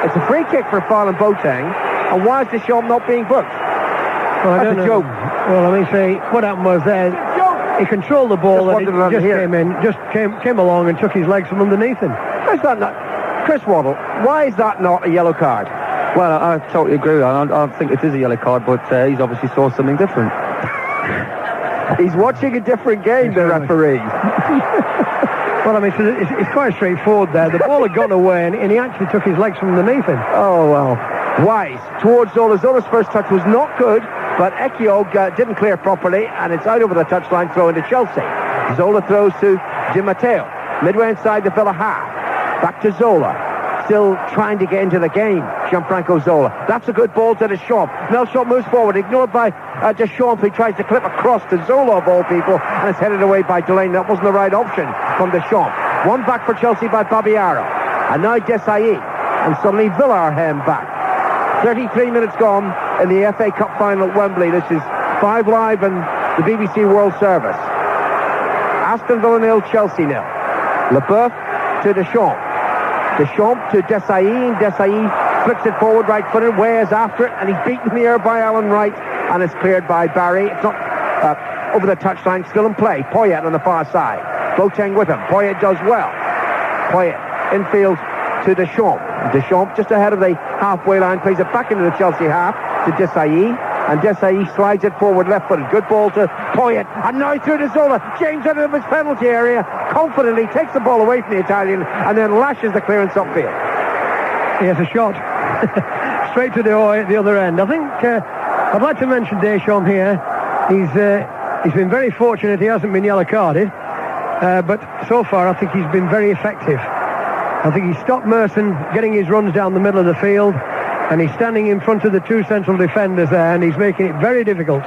It's a free kick for Farland Boateng, and why is Deschamps not being booked? Well, That's a joke. Well, I mean, say what happened was he controlled the ball and he just came along and took his legs from underneath him. Is that not, Chris Waddle? Why is that not a yellow card? Well, I totally agree with that. I think it is a yellow card, but he's obviously saw something different. He's watching a different game, the referee. Well, I mean, so it's quite straightforward there. The ball had gone away, and he actually took his legs from underneath him. Oh, well. Wise towards Zola. Zola's first touch was not good, but Ekiog didn't clear properly, and it's out over the touchline, throw into Chelsea. Zola throws to Di Matteo, midway inside the Villa half. Back to Zola. Still trying to get into the game, Gianfranco Zola. That's a good ball to Deschamps. Melshot moves forward, ignored by Deschamps, who tries to clip across to Zola of all people, and it's headed away by Delaney. That wasn't the right option from Deschamps. One back for Chelsea by Babiaro. And now Desailly. And suddenly Villa are hemmed back. 33 minutes gone in the FA Cup final at Wembley. This is 5 Live and the BBC World Service. Aston Villa 0, Chelsea 0. Leboeuf to Deschamps. Deschamps to Desailly. Desailly flicks it forward, right-footed, Weir's after it, and he's beaten in the air by Alan Wright, and it's cleared by Barry. It's not over the touchline, still in play. Poyet on the far side. Boateng with him. Poyet does well. Poyet infield to Deschamps. Deschamps just ahead of the halfway line, plays it back into the Chelsea half to Desailly, and Desailly slides it forward left-footed. Good ball to Poyet, and now through to Zola. James out of his penalty area, confidently takes the ball away from the Italian, and then lashes the clearance upfield. He has a shot straight to the other end. I think I'd like to mention Deschamps here. He's been very fortunate he hasn't been yellow carded, but so far I think he's been very effective. I think he stopped Merson getting his runs down the middle of the field, and he's standing in front of the 2 central defenders there, and he's making it very difficult.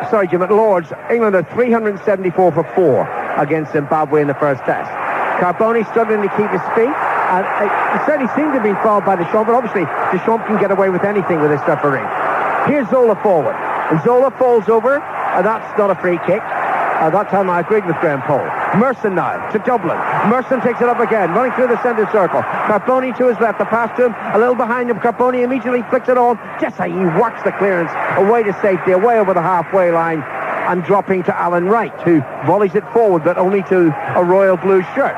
Sorry, Jim, at Lords, England are 374 for 4 against Zimbabwe in the first test. Carboni struggling to keep his feet, and it certainly seemed to be fouled by Deschamps, but obviously Deschamps can get away with anything with this referee. Here's Zola forward, and Zola falls over, and that's not a free kick. That time I agreed with Graham Poll. Merson now to Dublin. Merson takes it up again, running through the centre circle. Carboni to his left, the pass to him, a little behind him. Carboni immediately flicks it on. Desailly whacks the clearance away to safety, away over the halfway line, and dropping to Alan Wright, who volleys it forward, but only to a royal blue shirt.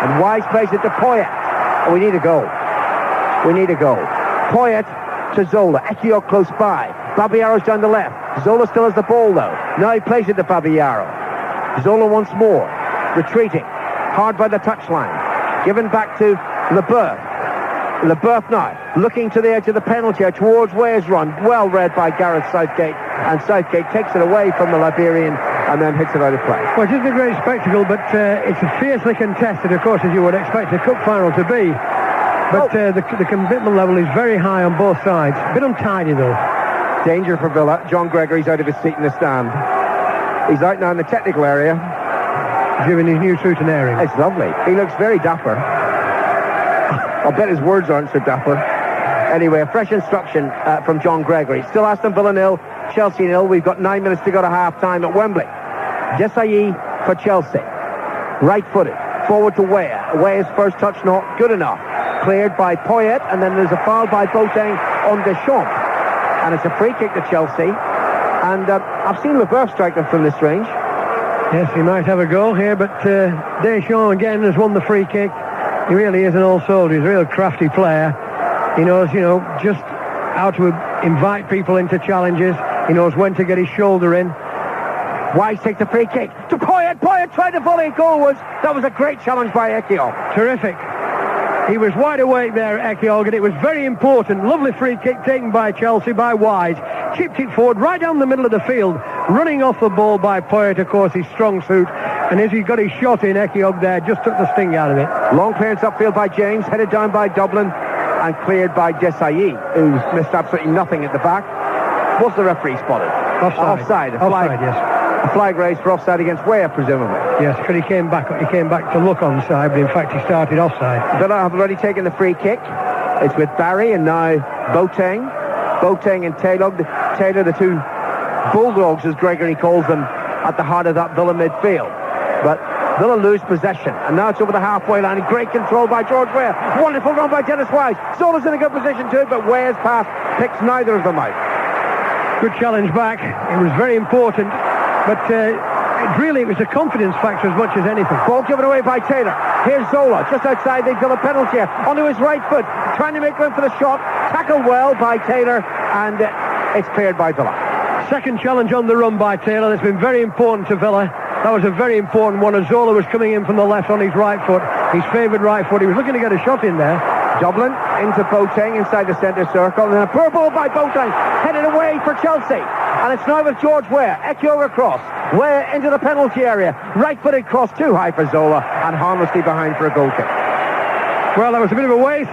And Wise plays it to Poyet. Oh, we need a goal. We need a goal. Poyet to Zola. Ekiog close by. Babiaro's down the left. Zola still has the ball, though. Now he plays it to Babiaro. Zola once more, retreating, hard by the touchline, given back to Leboeuf. Leboeuf now, looking to the edge of the penalty towards Weir's run, well read by Gareth Southgate, and Southgate takes it away from the Liberian and then hits it out of play. Well, it isn't a great spectacle, but it's fiercely contested, of course, as you would expect a cup final to be. But the commitment level is very high on both sides. A bit untidy, though. Danger for Villa. John Gregory's out of his seat in the stand. He's out now in the technical area. Giving his new suit an airing. It's lovely. He looks very dapper. I'll bet his words aren't so dapper. Anyway, a fresh instruction from John Gregory. Still Aston Villa 0, Chelsea 0. We've got 9 minutes to go to half-time at Wembley. Desai for Chelsea. Right-footed. Forward to Weah. Weah's first touch not good enough. Cleared by Poyet, and then there's a foul by Boateng on Deschamps. And it's a free kick to Chelsea. And I've seen Leboeuf strike them from this range. Yes, he might have a go here, but Deschamps again has won the free kick. He really is an old soldier. He's a real crafty player. He knows, just how to invite people into challenges. He knows when to get his shoulder in. Wise takes the free kick to Poyet. Poyet tried to volley goalwards. That was a great challenge by Ekiog. Terrific. He was wide awake there, Ekiog, and it was very important. Lovely free kick taken by Chelsea, by Wise. Chipped it forward right down the middle of the field. Running off the ball by Poyet, of course, his strong suit. And as he got his shot in, Ekiog there just took the sting out of it. Long clearance upfield by James, headed down by Dublin, and cleared by Desai, who's missed absolutely nothing at the back. What's the referee spotted? Offside. Offside, yes. A flag raised for offside against Weah, presumably. Yes, because he came back to look onside, but in fact he started offside. Villa have already taken the free kick. It's with Barry and now Boateng. Boateng and Taylor, the two bulldogs, as Gregory calls them, at the heart of that Villa midfield. But Villa lose possession, and now it's over the halfway line. Great control by George Weah. Wonderful run by Dennis Wise. Zola's in a good position too, but Weah's pass picks neither of them out. Good challenge back. It was very important, but it was a confidence factor as much as anything. Ball given away by Taylor. Here's Zola, just outside the Villa penalty area, onto his right foot, trying to make room for the shot. Tackled well by Taylor, and it's cleared by Villa. Second challenge on the run by Taylor. That's been very important to Villa. That was a very important one, as Zola was coming in from the left on his right foot, his favoured right foot. He was looking to get a shot in there. Dublin into Boateng inside the centre circle, and then a poor ball by Boateng, headed away for Chelsea. And it's now with George Weah. Ekiog across. Weah into the penalty area. Right-footed cross too high for Zola, and harmlessly behind for a goal kick. Well, that was a bit of a waste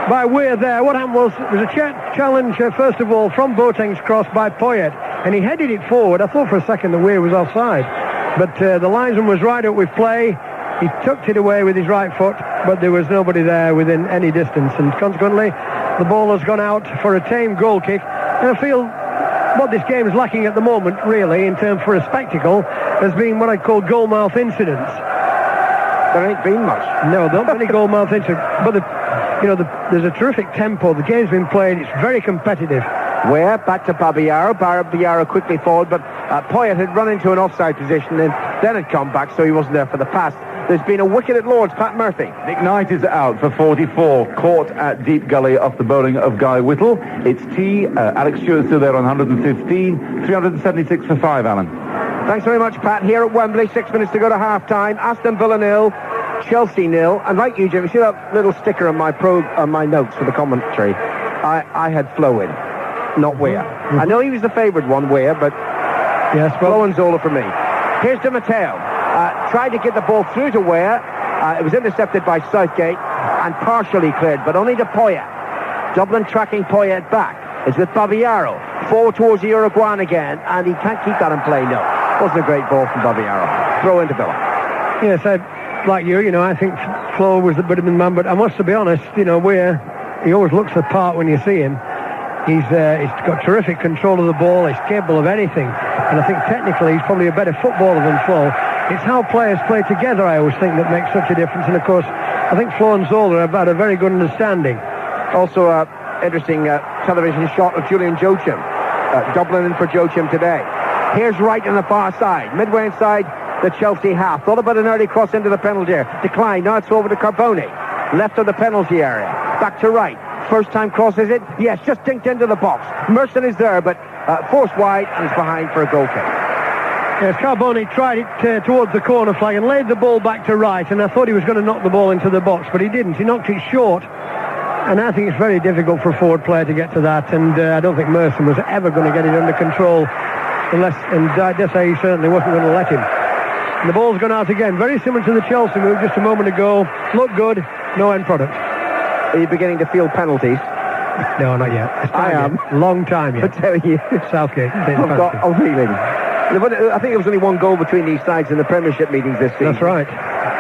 by Weah there. What happened was, it was a challenge, first of all, from Boateng's cross by Poyet, and he headed it forward. I thought for a second that Weah was offside. But the linesman was right up with play. He tucked it away with his right foot, but there was nobody there within any distance, and consequently the ball has gone out for a tame goal kick. And I feel what this game is lacking at the moment, really, in terms for a spectacle, has been what I call goalmouth incidents. There ain't been much. No, not many goalmouth incidents, but there's a terrific tempo. The game's been played. It's very competitive. Weah back to Babayaro. Babayaro quickly forward, but Poyet had run into an offside position and then had come back, so he wasn't there for the pass. There's been a wicket at Lord's. Pat Murphy. Nick Knight is out for 44, caught at deep gully off the bowling of Guy Whittle. It's T. Alex Stewart still there on 115, 376 for 5, Alan. Thanks very much, Pat. Here at Wembley, 6 minutes to go to half-time. Aston Villa 0, Chelsea 0. And like you, Jim, you see that little sticker on my notes for the commentary? I had Flo in, not Weah. I know he was the favoured one, Weah, but yes, Flo and Zola for me. Here's Di Matteo. Tried to get the ball through to Weah. It was intercepted by Southgate and partially cleared, but only to Poyet. Dublin tracking Poyet back. It's with Babayaro. Forward towards the Uruguayan again, and he can't keep that in play, no. Wasn't a great ball from Babayaro. Throw into Villa. Yes, like you, I think Flo was the bit of the man, but I must be honest, Weah, he always looks the part when you see him. He's got terrific control of the ball. He's capable of anything. And I think technically he's probably a better footballer than Flo. It's how players play together, I always think, that makes such a difference. And of course, I think Flo and Zola have had a very good understanding. Also, interesting television shot of Julian Joachim. Dublin in for Joachim today. Here's Wright on the far side. Midway inside the Chelsea half. Thought about an early cross into the penalty area. Decline. Now it's over to Carboni. Left of the penalty area. Back to Wright. First time cross, is it? Yes, just dinked into the box. Merson is there, but forced wide and is behind for a goal kick. Yes, Carboni tried it towards the corner flag and laid the ball back to Wright, and I thought he was going to knock the ball into the box, but he didn't. He knocked it short, and I think it's very difficult for a forward player to get to that, and I don't think Merson was ever going to get it under control and Desai certainly wasn't going to let him. And the ball's gone out again, very similar to the Chelsea move just a moment ago. Looked good, no end product. Are you beginning to feel penalties? No, not yet. I am. Long time yet. I tell you. Southgate. I've got a feeling. I think there was only one goal between these sides in the Premiership meetings this season. That's right.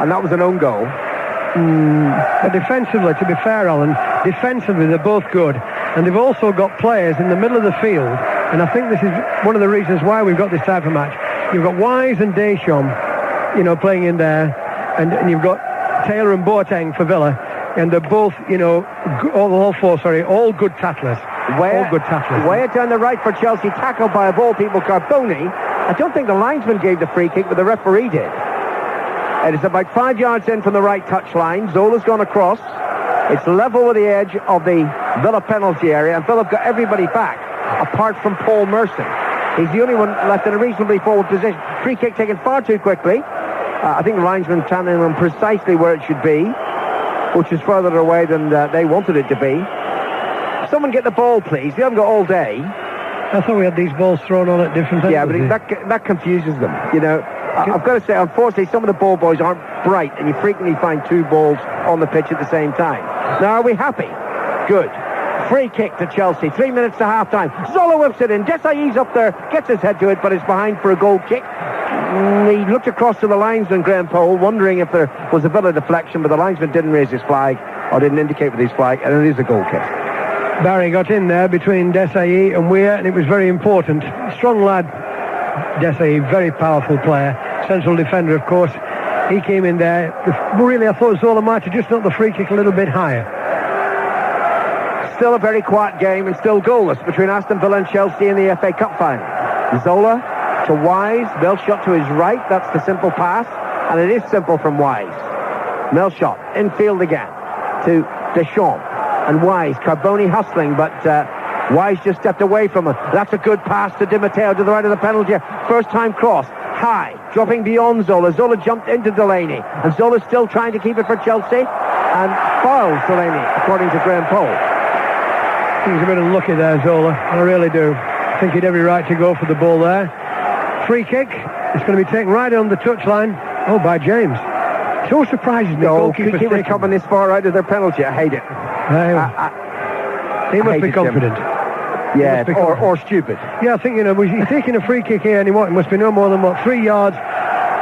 And that was an own goal. But defensively, to be fair, Alan, defensively they're both good. And they've also got players in the middle of the field. And I think this is one of the reasons why we've got this type of match. You've got Wise and Deschamps, playing in there. And you've got Taylor and Boateng for Villa. And they're both, all good tattlers. All good tattlers. Way down the right for Chelsea, tackled by, of all people, Carboni. I don't think the linesman gave the free kick, but the referee did. It is about 5 yards in from the right touchline. Zola's gone across. It's level with the edge of the Villa penalty area, and Villa have got everybody back, apart from Paul Merson. He's the only one left in a reasonably forward position. Free kick taken far too quickly. I think the linesman standing on precisely where it should be, which is further away than they wanted it to be. Someone get the ball, please. We haven't got all day. I thought we had these balls thrown on at different times. Yeah, but that confuses them. I've got to say, unfortunately, some of the ball boys aren't bright, and you frequently find two balls on the pitch at the same time. Now, are we happy? Good. Free kick to Chelsea. 3 minutes to half-time. Zola whips it in. Desai's up there, gets his head to it, but is behind for a goal kick. He looked across to the linesman, Graham Pole, wondering if there was a Villa deflection, but the linesman didn't raise his flag, or didn't indicate with his flag, and it is a goal kick. Barry got in there between Desai and Weir, and it was very important. Strong lad, Desai, very powerful player. Central defender, of course. He came in there. Really, I thought Zola might have just knocked the free kick a little bit higher. Still a very quiet game and still goalless between Aston Villa and Chelsea in the FA Cup final. Zola to Wise. Milshot to his right. That's the simple pass. And it is simple from Wise. Milshot, infield again to Deschamps. And Wise, Carboni hustling, but Wise just stepped away from him. That's a good pass to Di Matteo to the right of the penalty. First time cross, high, dropping beyond Zola. Zola jumped into Delaney, and Zola's still trying to keep it for Chelsea, and fouls Delaney, according to Graham Pole. He's a bit unlucky there, Zola. I really do. I think he'd every right to go for the ball there. Free kick. It's going to be taken right on the touchline. Oh, by James. So surprises me. Goalkeepers coming this far out of their penalty. I hate it. He must be confident. Yeah, or stupid. Yeah, I think, he's taking a free kick here, and he must be no more than, 3 yards,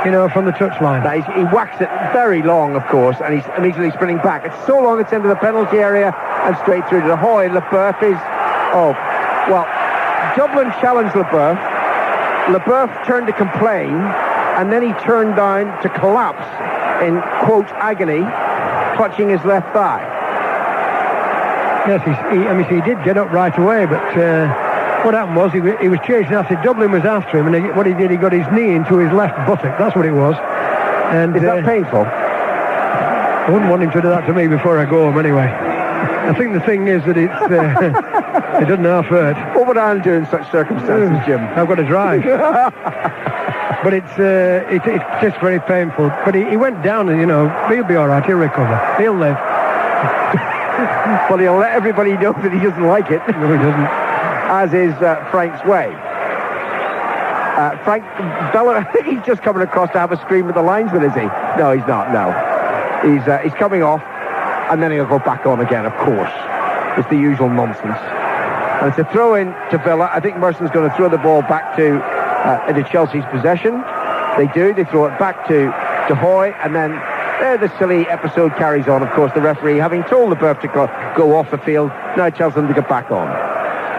from the touchline. He whacks it very long, of course, and he's immediately sprinting back. It's so long it's into the penalty area and straight through to the Hoy. Leboeuf is... Dublin challenged Leboeuf. Leboeuf turned to complain, and then he turned down to collapse in, quote, agony, clutching his left thigh. Yes, he did get up right away, but what happened was he was chasing after Dublin was after him, and what he did, he got his knee into his left buttock. That's what it was. And is that painful? I wouldn't want him to do that to me before I go home, anyway. I think the thing is that it doesn't half hurt. What would I do in such circumstances, Jim? I've got to drive. But it's just very painful. But he went down, and he'll be all right. He'll recover. He'll live. Well, he'll let everybody know that he doesn't like it. No, he doesn't. As is Frank's way. Frank Bella, he's just coming across to have a scream with the linesman, is he? No, he's not. No, he's coming off, and then he'll go back on again. Of course, it's the usual nonsense. And it's a throw in to Villa. I think Merson's going to throw the ball back into Chelsea's possession. They do. They throw it back to Hoy, and then the silly episode carries on. Of course, the referee, having told Leboeuf to go off the field, now tells them to get back on.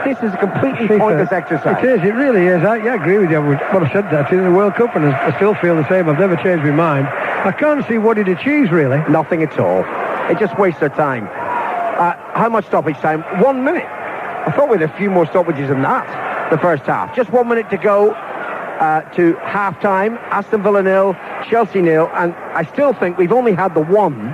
This is a completely pointless exercise. It is. It really is. I agree with you with what I said that in the World Cup, and I still feel the same. I've never changed my mind. I can't see what it achieves, really. Nothing at all. It just wastes their time. How much stoppage time? 1 minute. I thought we had a few more stoppages than that, the first half. Just 1 minute to go to half-time. Aston Villa 0, Chelsea 0, and I still think we've only had the one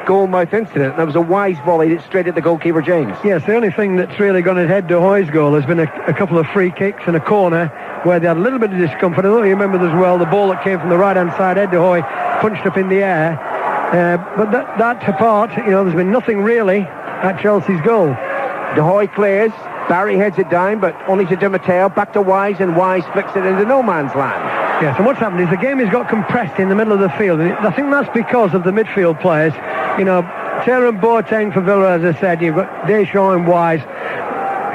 goal-mouth incident, and there was a Wise volley straight at the goalkeeper, James. Yes, the only thing that's really gone ahead to Hoy's goal has been a couple of free kicks and a corner where they had a little bit of discomfort. I don't know you remember as well, the ball that came from the right-hand side, Ed de Hoy punched up in the air. But that apart, there's been nothing really at Chelsea's goal. De Hoy clears. Barry heads it down, but only to Di Matteo. Back to Wise, and Wise flicks it into no man's land. Yes, and what's happened is the game has got compressed in the middle of the field. And I think that's because of the midfield players. You know, Taylor and Boateng for Villa, as I said. You've got Deschamps and Wise.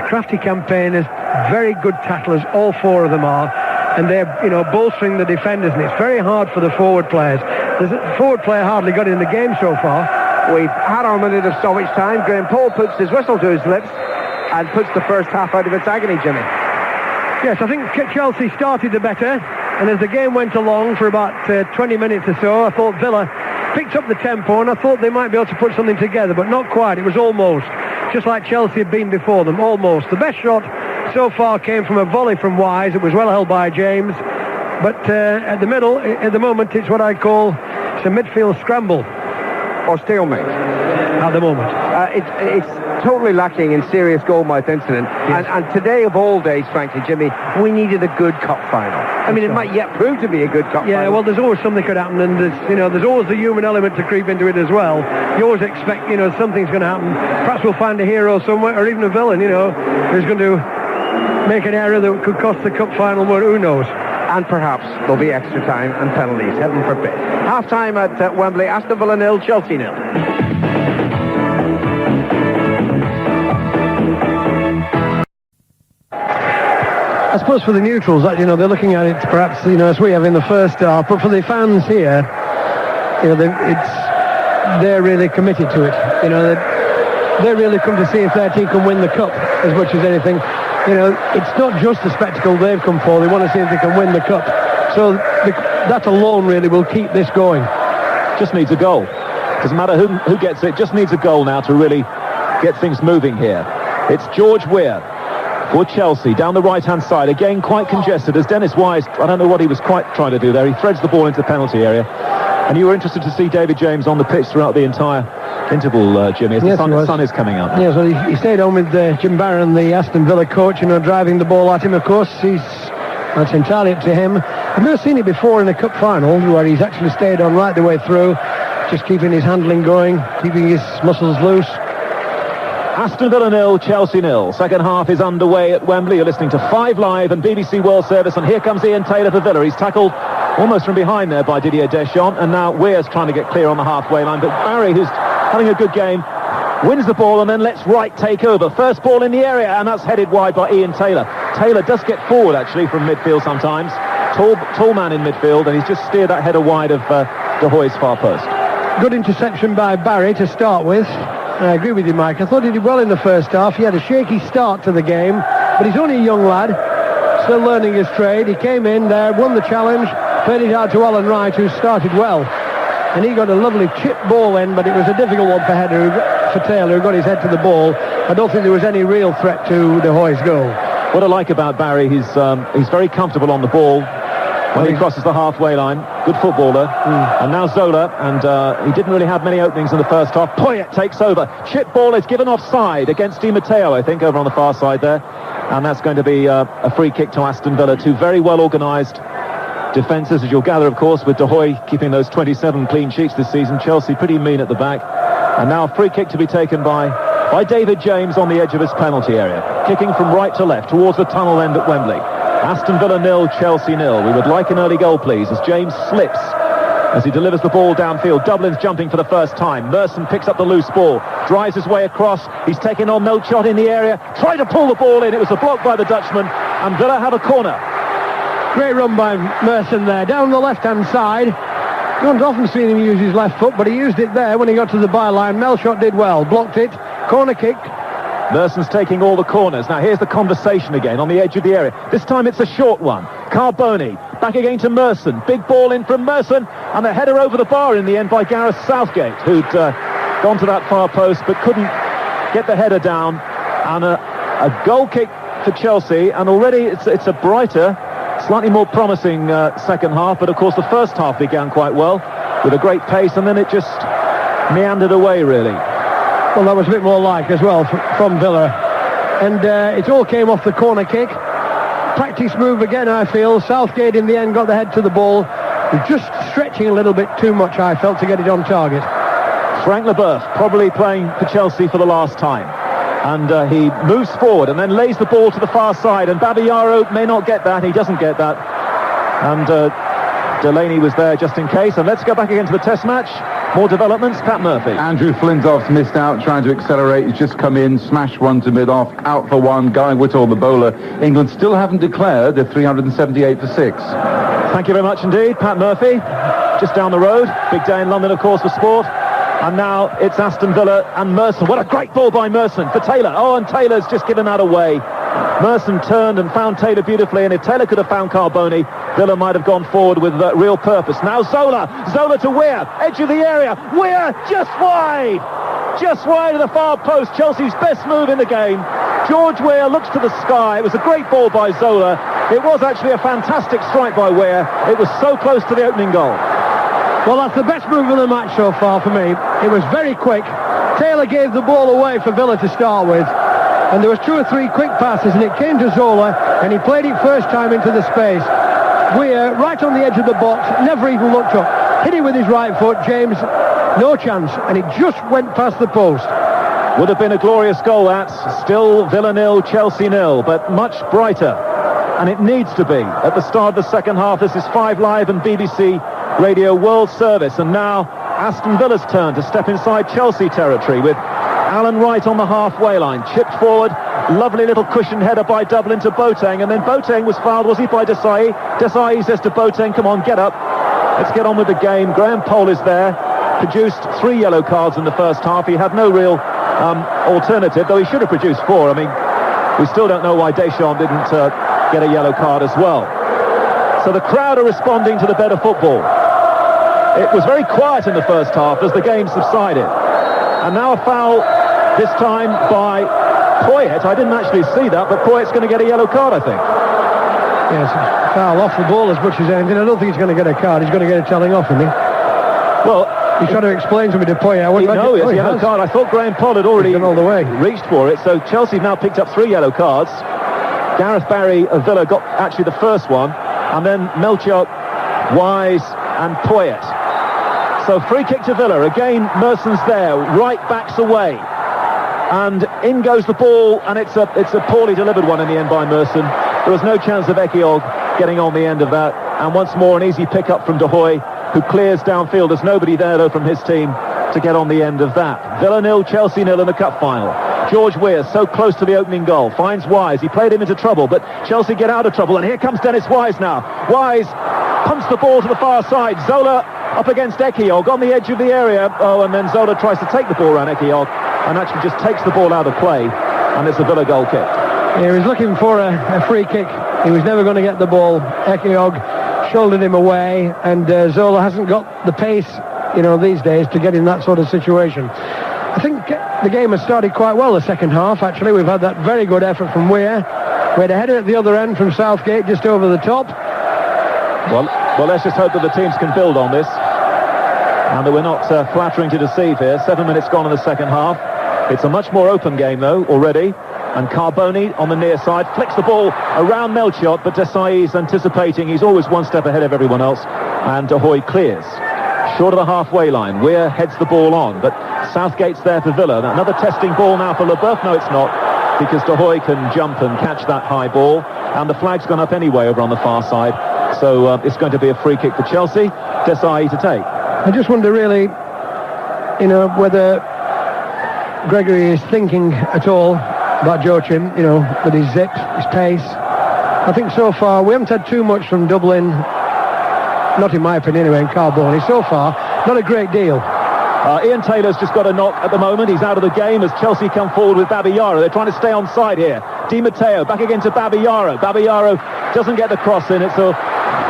Crafty campaigners, very good tacklers, all four of them are. And they're, bolstering the defenders. And it's very hard for the forward players. The forward player hardly got in the game so far. We've had our minute of stoppage time. Graham Paul puts his whistle to his lips and puts the first half out of its agony, Jimmy. Yes, I think Chelsea started the better, and as the game went along for about 20 minutes or so, I thought Villa picked up the tempo, and I thought they might be able to put something together, but not quite. It was almost, just like Chelsea had been before them, almost. The best shot so far came from a volley from Wise. It was well held by James, but at the middle, at the moment, it's what I call it's a midfield scramble. Or stalemate. At the moment. It's totally lacking in serious goal-mouth incident. Yes. And today of all days, frankly, Jimmy, we needed a good cup final. I mean, it might yet prove to be a good cup final. Yeah, well, there's always something could happen, and there's always the human element to creep into it as well. You always expect, something's going to happen. Perhaps we'll find a hero somewhere, or even a villain, who's going to make an error that could cost the cup final more. Who knows? And perhaps there'll be extra time and penalties. Heaven forbid. Half-time at Wembley. Aston Villa 0, Chelsea 0. I suppose for the neutrals, they're looking at it perhaps, as we have in the first half. But for the fans here, they're really committed to it. They really come to see if their team can win the cup as much as anything. It's not just the spectacle they've come for. They want to see if they can win the cup. So that alone really will keep this going. Just needs a goal. Doesn't matter who gets it. Just needs a goal now to really get things moving here. It's George Weah for Chelsea down the right-hand side. Again, quite congested as Dennis Wise, I don't know what he was quite trying to do there. He threads the ball into the penalty area. And you were interested to see David James on the pitch throughout the entire interval, Jimmy, as the sun is coming up. Yes, well, he stayed on with Jim Barron, the Aston Villa coach, driving the ball at him, of course. That's entirely up to him. I've never seen it before in a cup final where he's actually stayed on right the way through, just keeping his handling going, keeping his muscles loose. Aston Villa 0, Chelsea 0. Second half is underway at Wembley. You're listening to 5 Live and BBC World Service, and here comes Ian Taylor for Villa. He's tackled almost from behind there by Didier Deschamps, and now Weir's trying to get clear on the halfway line, but Barry, who's having a good game, wins the ball and then lets Wright take over. First ball in the area, and that's headed wide by Ian Taylor. Taylor does get forward actually from midfield sometimes. Tall man in midfield, and he's just steered that header wide of De Hoy's far post. Good interception by Barry to start with. I agree with you, Mike. I thought he did well in the first half. He had a shaky start to the game, but he's only a young lad, still learning his trade. He came in there, won the challenge, played it out to Alan Wright, who started well. And he got a lovely chip ball in, but it was a difficult one for Taylor, who got his head to the ball. I don't think there was any real threat to De Hoy's goal. What I like about Barry, he's very comfortable on the ball when he crosses the halfway line. Good footballer. And now Zola, and he didn't really have many openings in the first half. Poyet takes over. Chip ball is given offside against Di Matteo, I think, over on the far side there. And that's going to be a free kick to Aston Villa. Two very well organised defences, as you'll gather, of course, with De Hoy keeping those 27 clean sheets this season. Chelsea pretty mean at the back. And now a free kick to be taken by David James on the edge of his penalty area. Kicking from right to left towards the tunnel end at Wembley. Aston Villa 0, Chelsea 0. We would like an early goal, please, as James slips as he delivers the ball downfield. Dublin's jumping for the first time. Merson picks up the loose ball, drives his way across. He's taking on no shot in the area, tried to pull the ball in. It was a block by the Dutchman, and Villa have a corner. Great run by Merson there, down the left-hand side. You haven't often seen him use his left foot, but he used it there when he got to the byline. Melshot did well, blocked it, corner kick. Merson's taking all the corners. Now here's the conversation again on the edge of the area. This time it's a short one. Carboni back again to Merson. Big ball in from Merson, and a header over the bar in the end by Gareth Southgate, who'd gone to that far post but couldn't get the header down. And a goal kick for Chelsea, and already it's a brighter, slightly more promising second half. But of course the first half began quite well with a great pace, and then it just meandered away really. Well, that was a bit more like as well from Villa. And it all came off the corner kick. Practice move again, I feel. Southgate in the end got the head to the ball. Just stretching a little bit too much, I felt, to get it on target. Frank Leboeuf probably playing for Chelsea for the last time. And he moves forward and then lays the ball to the far side, and Babayaro may not get that. He doesn't get that. And Delaney was there just in case. And let's go back again to the test match. More developments. Pat Murphy. Andrew Flintoff's missed out trying to accelerate. He's just come in, smashed one to mid-off, out for one. Guy Whittle, the bowler. England still haven't declared. They're 378 for 6. Thank you very much indeed, Pat Murphy. Just down the road. Big day in London, of course, for sport. And now it's Aston Villa and Merson. What a great ball by Merson for Taylor. Oh, and Taylor's just given that away. Merson turned and found Taylor beautifully, and if Taylor could have found Carboni, Villa might have gone forward with real purpose. Now Zola to Weir, edge of the area. Weir just wide of the far post. Chelsea's best move in the game. George Weir looks to the sky. It was a great ball by Zola. It was actually a fantastic strike by Weir. It was so close to the opening goal. Well, that's the best move of the match so far for me. It was very quick. Taylor gave the ball away for Villa to start with, and there was 2 or 3 quick passes, and it came to Zola, and he played it first time into the space. Weir, right on the edge of the box, never even looked up. Hit it with his right foot. James, no chance, and it just went past the post. Would have been a glorious goal, that. Still Villa 0, Chelsea 0, but much brighter. And it needs to be at the start of the second half. This is 5 Live and BBC Radio World Service, and now Aston Villa's turn to step inside Chelsea territory with Alan Wright on the halfway line, chipped forward, lovely little cushion header by Dublin to Boateng, and then Boateng was fouled, was he, by Desai? Desai says to Boateng, come on, get up, let's get on with the game. Graham Poll is there, produced 3 yellow cards in the first half. He had no real alternative, though he should have produced 4. I mean, we still don't know why Deschamps didn't get a yellow card as well. So the crowd are responding to the better football. It was very quiet in the first half as the game subsided. And now a foul, this time by Poyet. I didn't actually see that, but Poyet's going to get a yellow card, I think. Yes, foul off the ball as much as anything. I don't think he's going to get a card. He's going to get a telling off, isn't he? Well, he's trying to explain to me to Poyet. No, it's a yellow card. I thought Graham Poll had already all the way reached for it. So Chelsea now picked up 3 yellow cards. Gareth Barry of Villa got actually the first one, and then Melchior, Wise and Poyet. So free kick to Villa. Again, Merson's there. Right backs away. And in goes the ball, and it's a poorly delivered one in the end by Merson. There was no chance of Ekiog getting on the end of that. And once more, an easy pick-up from De Hoy, who clears downfield. There's nobody there, though, from his team to get on the end of that. Villa 0, Chelsea 0 in the cup final. George Weir, so close to the opening goal, finds Wise. He played him into trouble, but Chelsea get out of trouble. And here comes Dennis Wise now. Wise punts the ball to the far side. Zola up against Ekiog on the edge of the area. Oh, and then Zola tries to take the ball around Ekiog and actually just takes the ball out of play. And it's a Villa goal kick. He was looking for a free kick. He was never going to get the ball. Ekiog shouldered him away, and Zola hasn't got the pace, these days to get in that sort of situation. I think the game has started quite well the second half, actually. We've had that very good effort from Weir. We had a header at the other end from Southgate, just over the top. Well, let's just hope that the teams can build on this, and that we're not flattering to deceive here. 7 minutes gone in the second half. It's a much more open game, though, already. And Carboni on the near side flicks the ball around Melchior, but Desai is anticipating. He's always one step ahead of everyone else, and De Hoy clears. Short of the halfway line. Weir heads the ball on, but Southgate's there for Villa. Another testing ball now for Leboeuf. No, it's not, because De Hoy can jump and catch that high ball, and the flag's gone up anyway over on the far side. So it's going to be a free kick for Chelsea. Desai to take. I just wonder really, whether Gregory is thinking at all about Joachim, with his zip, his pace. I think so far we haven't had too much from Dublin, not in my opinion anyway, in Carboni. So far, not a great deal. Ian Taylor's just got a knock at the moment. He's out of the game as Chelsea come forward with Babayaro. They're trying to stay on side here. Di Matteo back again to Babayaro. Babayaro doesn't get the cross in. It's a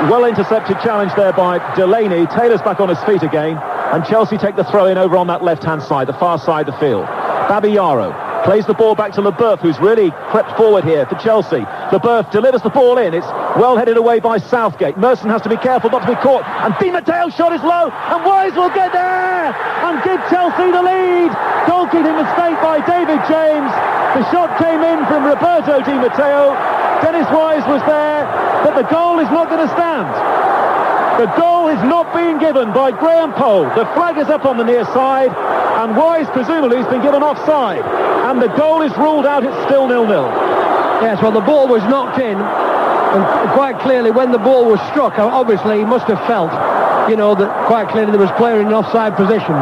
well-intercepted challenge there by Delaney. Taylor's back on his feet again, and Chelsea take the throw-in over on that left-hand side, the far side of the field. Babayaro plays the ball back to Leboeuf, who's really crept forward here for Chelsea. Leboeuf delivers the ball in. It's well headed away by Southgate. Merson has to be careful not to be caught. And Di Matteo's shot is low, and Wise will get there and give Chelsea the lead. Goal-keeping mistake by David James. The shot came in from Roberto Di Matteo. Dennis Wise was there, but the goal is not going to stand. The goal is not being given by Graham Poll. The flag is up on the near side, and Wise presumably has been given offside. And the goal is ruled out. It's still 0-0. Yes, well, the ball was knocked in, and quite clearly when the ball was struck, obviously he must have felt, that quite clearly there was player in an offside position.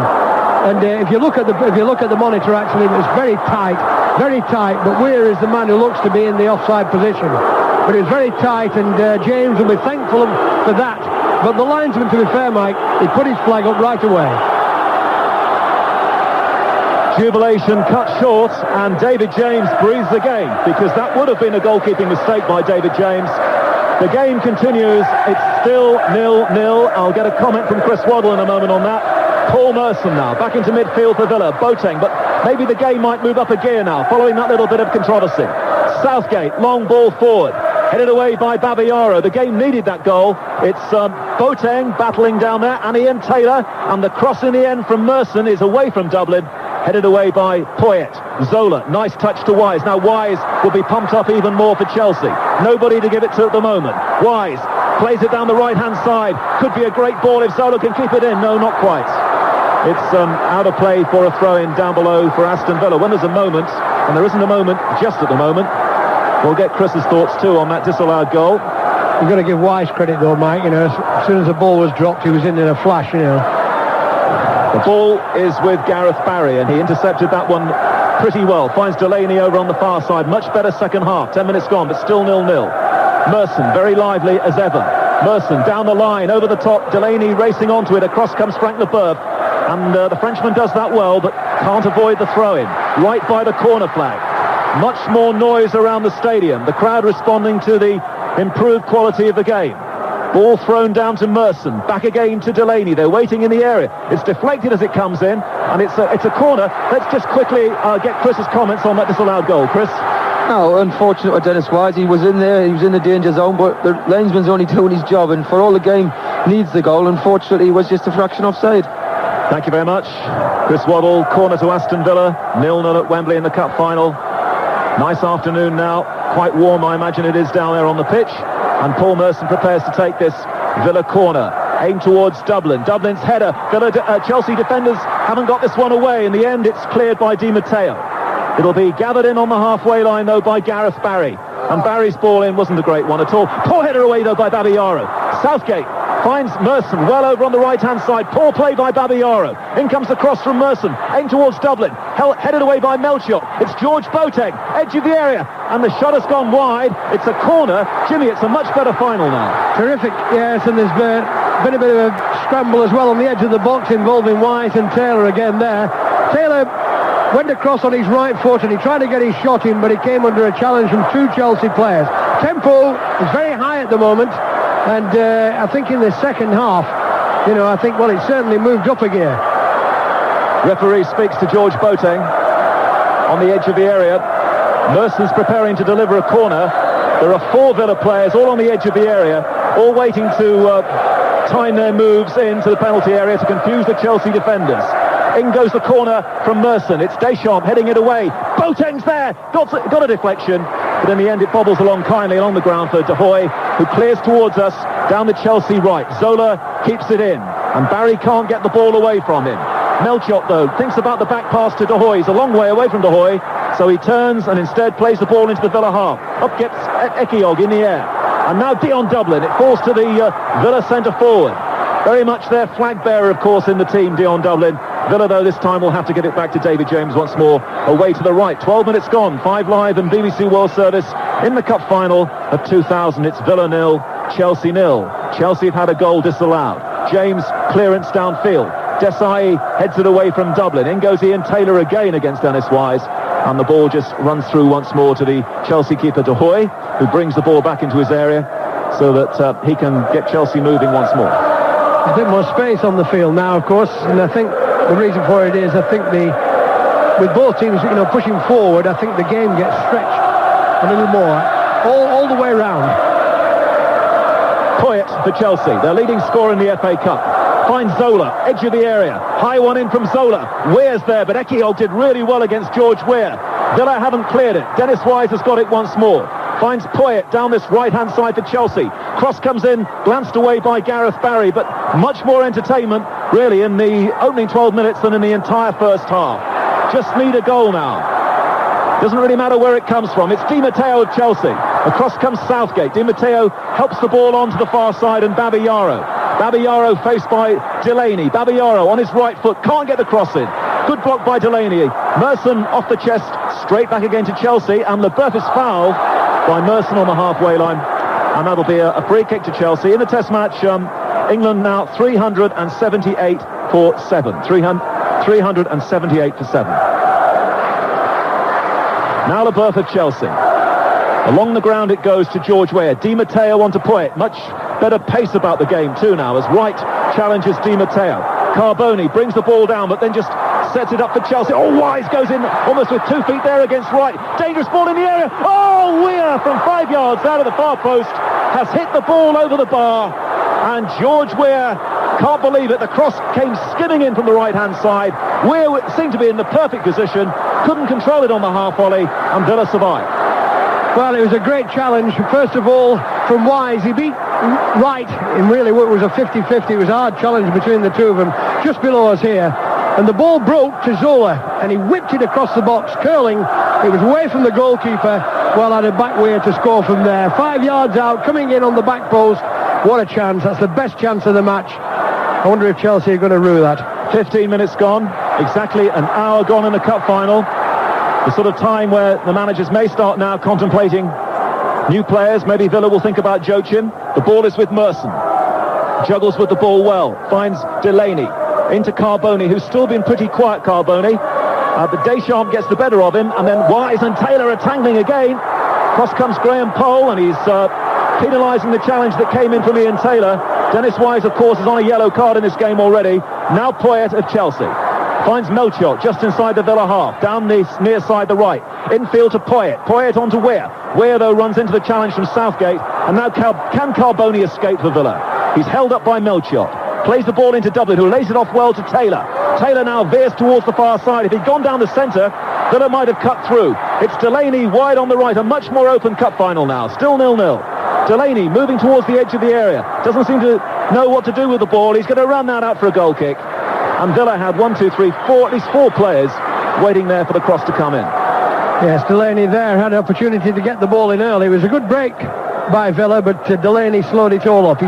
And if you look at the monitor, actually, it was very tight. But Weir is the man who looks to be in the offside position. But it was very tight, and James will be thankful for that. But the linesman, to be fair, Mike, he put his flag up right away. Jubilation cut short, and David James breathes again, because that would have been a goalkeeping mistake by David James. The game continues. It's still 0-0. I'll get a comment from Chris Waddle in a moment on that. Paul Merson now back into midfield for Villa. Boateng, but maybe the game might move up a gear now following that little bit of controversy. Southgate, long ball forward, headed away by Babayaro. The game needed that goal. It's Boateng battling down there, and Ian Taylor, and the cross in the end from Merson is away from Dublin, headed away by Poyet. Zola, nice touch to Wise. Now Wise will be pumped up even more for Chelsea. Nobody to give it to at the moment. Wise plays it down the right-hand side. Could be a great ball if Zola can keep it in. No, not quite. It's out of play for a throw-in down below for Aston Villa. When there's a moment, and there isn't a moment just at the moment, we'll get Chris's thoughts too on that disallowed goal. You've got to give Wise credit though, Mike. As soon as the ball was dropped, he was in a flash. The ball is with Gareth Barry, and he intercepted that one pretty well. Finds Delaney over on the far side. Much better second half. 10 minutes gone, but still 0-0. Merson, very lively as ever. Merson down the line, over the top. Delaney racing onto it. Across comes Frank Leboeuf. And the Frenchman does that well, but can't avoid the throw-in. Right by the corner flag. Much more noise around the stadium. The crowd responding to the improved quality of the game. Ball thrown down to Merson. Back again to Delaney. They're waiting in the area. It's deflected as it comes in, and it's a corner. Let's just quickly get Chris's comments on that disallowed goal. Chris? No, unfortunate for Dennis Wise. He was in there, he was in the danger zone, but the linesman's only doing his job, and for all the game needs the goal. Unfortunately, he was just a fraction offside. Thank you very much. Chris Waddle, corner to Aston Villa, 0-0 at Wembley in the Cup final. Nice afternoon now, quite warm I imagine it is down there on the pitch, and Paul Merson prepares to take this Villa corner, aimed towards Dublin. Dublin's header, Chelsea defenders haven't got this one away. In the end it's cleared by Di Matteo. It'll be gathered in on the halfway line though by Gareth Barry, and Barry's ball in wasn't a great one at all. Poor header away though by Babayaro. Southgate finds Merson well over on the right-hand side. Poor play by Babayaro. In comes the cross from Merson, aimed towards Dublin. Headed away by Melchior. It's George Boateng, edge of the area, and the shot has gone wide. It's a corner. Jimmy, it's a much better final now. Terrific, yes, and there's been a bit of a scramble as well on the edge of the box involving Wise and Taylor again there. Taylor went across on his right foot and he tried to get his shot in, but he came under a challenge from two Chelsea players. Tempo is very high at the moment. And I think in the second half, it certainly moved up a gear. Referee speaks to George Boateng on the edge of the area. Merson's preparing to deliver a corner. There are four Villa players all on the edge of the area, all waiting to time their moves into the penalty area to confuse the Chelsea defenders. In goes the corner from Merson. It's Deschamps heading it away. Boateng's there. Got a deflection. But in the end, it bobbles along kindly along the ground for De Hoy, who clears towards us down the Chelsea right. Zola keeps it in, and Barry can't get the ball away from him. Melchior, though, thinks about the back pass to De Hoy. He's a long way away from De Hoy, so he turns and instead plays the ball into the Villa half. Up gets Ekiog in the air. And now Dion Dublin. It falls to the Villa centre forward. Very much their flag bearer, of course, in the team, Dion Dublin. Villa, though, this time will have to get it back to David James once more, away to the right. 12 minutes gone, 5 Live and BBC World Service in the Cup final of 2000. It's Villa 0, Chelsea 0. Chelsea have had a goal disallowed. James clearance downfield. Desai heads it away from Dublin. In goes Ian Taylor again against Dennis Wise, and the ball just runs through once more to the Chelsea keeper De Hoy, who brings the ball back into his area so that he can get Chelsea moving once more. A bit more space on the field now, of course, and I think the reason for it is, I think with both teams, pushing forward, I think the game gets stretched a little more, all the way round. Poyet for Chelsea, their leading scorer in the FA Cup. Finds Zola, edge of the area. High one in from Zola. Weir's there, but Ekiog did really well against George Weir. Villa haven't cleared it. Dennis Wise has got it once more. Finds Poyet down this right-hand side for Chelsea. Cross comes in, glanced away by Gareth Barry, but much more entertainment, really, in the opening 12 minutes than in the entire first half. Just need a goal now. Doesn't really matter where it comes from. It's Di Matteo of Chelsea. Across comes Southgate. Di Matteo helps the ball onto the far side, and Babayaro. Babayaro faced by Delaney. Babayaro on his right foot, can't get the cross in. Good block by Delaney. Merson off the chest, straight back again to Chelsea, and Leboeuf is fouled by Merson on the halfway line. And that'll be a free kick to Chelsea. In the Test match, England now 378 for 7. 378 for 7. Now Leboeuf of Chelsea. Along the ground it goes to George Weah. Di Matteo on to Poyet. Much better pace about the game too now as Wright challenges Di Matteo. Carboni brings the ball down but then just sets it up for Chelsea. Oh, Wise goes in almost with 2 feet there against Wright. Dangerous ball in the area. Oh, Weah from 5 yards out of the far post has hit the ball over the bar. And George Weah can't believe it. The cross came skimming in from the right-hand side. Weah seemed to be in the perfect position. Couldn't control it on the half volley, and Villa survived. Well, it was a great challenge. First of all, from Wise, he beat Wright in really what was a 50-50. It was a hard challenge between the two of them, just below us here. And the ball broke to Zola, and he whipped it across the box, curling. It was away from the goalkeeper, well, had a back way to score from there. 5 yards out, coming in on the back post. What a chance. That's the best chance of the match. I wonder if Chelsea are going to rue that. 15 minutes gone, exactly an hour gone in the cup final. The sort of time where the managers may start now contemplating new players. Maybe Villa will think about Joachim. The ball is with Merson. Juggles with the ball well. Finds Delaney. Into Carboni, who's still been pretty quiet, Carboni. But Deschamps gets the better of him. And then Wise and Taylor are tangling again. Cross comes Graham Poll, and he's penalising the challenge that came in from Ian Taylor. Dennis Wise, of course, is on a yellow card in this game already. Now Poyet of Chelsea. Finds Melchiot just inside the Villa half. Down the near side, the right. Infield to Poyet. Poyet on to Weah. Weah, though, runs into the challenge from Southgate. And now can Carboni escape for Villa? He's held up by Melchiot. Plays the ball into Dublin, who lays it off well to Taylor. Taylor now veers towards the far side. If he'd gone down the centre, Villa might have cut through. It's Delaney wide on the right. A much more open cup final now. Still 0-0. Delaney moving towards the edge of the area. Doesn't seem to know what to do with the ball. He's going to run that out for a goal kick. And Villa had 1, 2, 3, 4, at least 4 players waiting there for the cross to come in. Yes, Delaney there had an opportunity to get the ball in early. It was a good break by Villa, but Delaney slowed it all up. He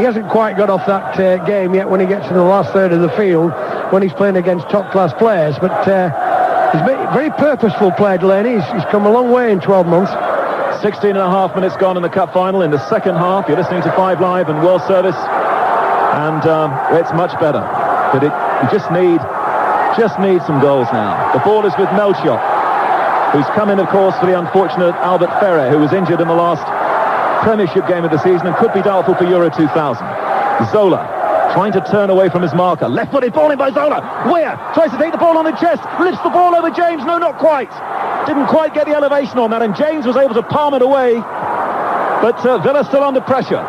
hasn't quite got off that game yet when he gets to the last third of the field, when he's playing against top-class players. But he's a very purposeful player, Delaney. He's come a long way in 12 months. 16 and a half minutes gone in the cup final. In the second half, you're listening to 5 Live and World Service, and it's much better. But you just need some goals now. The ball is with Melchiot, who's come in, of course, for the unfortunate Albert Ferrer, who was injured in the last Premiership game of the season and could be doubtful for Euro 2000. Zola trying to turn away from his marker. Left-footed ball in by Zola. Weah tries to take the ball on the chest, lifts the ball over James. No, not quite. Didn't quite get the elevation on that, and James was able to palm it away. But Villa still under pressure.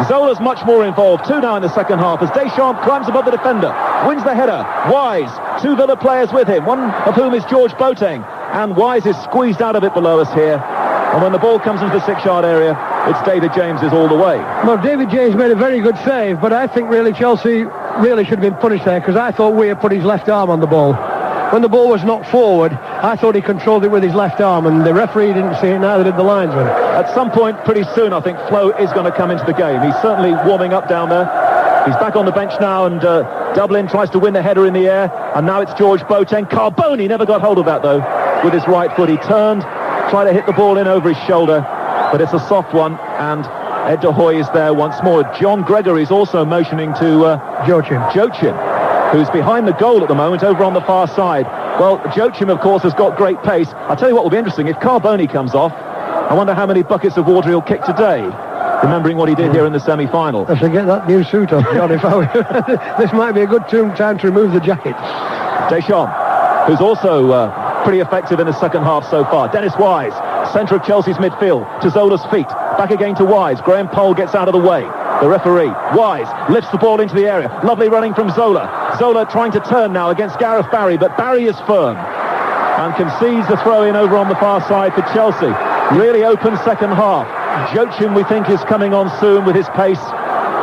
Zola's much more involved, 2 now in the second half, as Deschamps climbs above the defender, wins the header. Wise, 2 Villa players with him, one of whom is George Boateng, and Wise is squeezed out of it below us here. And when the ball comes into the 6-yard area, it's David James is all the way. Well, David James made a very good save, but I think really Chelsea really should have been punished there, because I thought Weah put his left arm on the ball. When the ball was knocked forward, I thought he controlled it with his left arm, and the referee didn't see it, neither did the linesman. At some point, pretty soon, I think Flo is going to come into the game. He's certainly warming up down there. He's back on the bench now, and Dublin tries to win the header in the air, and now it's George Boateng. Carboni never got hold of that, though, with his right foot. He turned, tried to hit the ball in over his shoulder, but it's a soft one, and Ed de Hoy is there once more. John Gregory's also motioning to Joachim, who's behind the goal at the moment over on the far side. Well, Joachim, of course, has got great pace. I'll tell you what will be interesting. If Carboni comes off, I wonder how many buckets of water he'll kick today, remembering what he did here in the semi-final. I should get that new suit on, John, if I were. This might be a good time to remove the jacket. Deschamps, who's also pretty effective in the second half so far. Dennis Wise, centre of Chelsea's midfield, to Zola's feet. Back again to Wise. Graham Poll gets out of the way. The referee, Wise, lifts the ball into the area. Lovely running from Zola. Zola trying to turn now against Gareth Barry, but Barry is firm and concedes the throw-in over on the far side for Chelsea. Really open second half. Joachim, we think, is coming on soon with his pace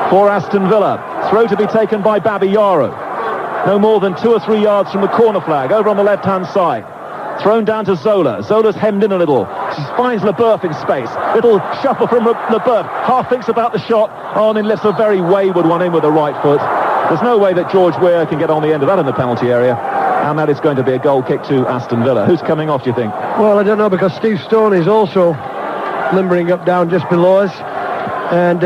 for Aston Villa. Throw to be taken by Babayaro. No more than 2 or 3 yards from the corner flag, over on the left-hand side. Thrown down to Zola. Zola's hemmed in a little. She finds Leboeuf in space. Little shuffle from Leboeuf. Half thinks about the shot. On and lifts a very wayward one in with the right foot. There's no way that George Weah can get on the end of that in the penalty area. And that is going to be a goal kick to Aston Villa. Who's coming off, do you think? Well, I don't know, because Steve Stone is also limbering up down just below us. And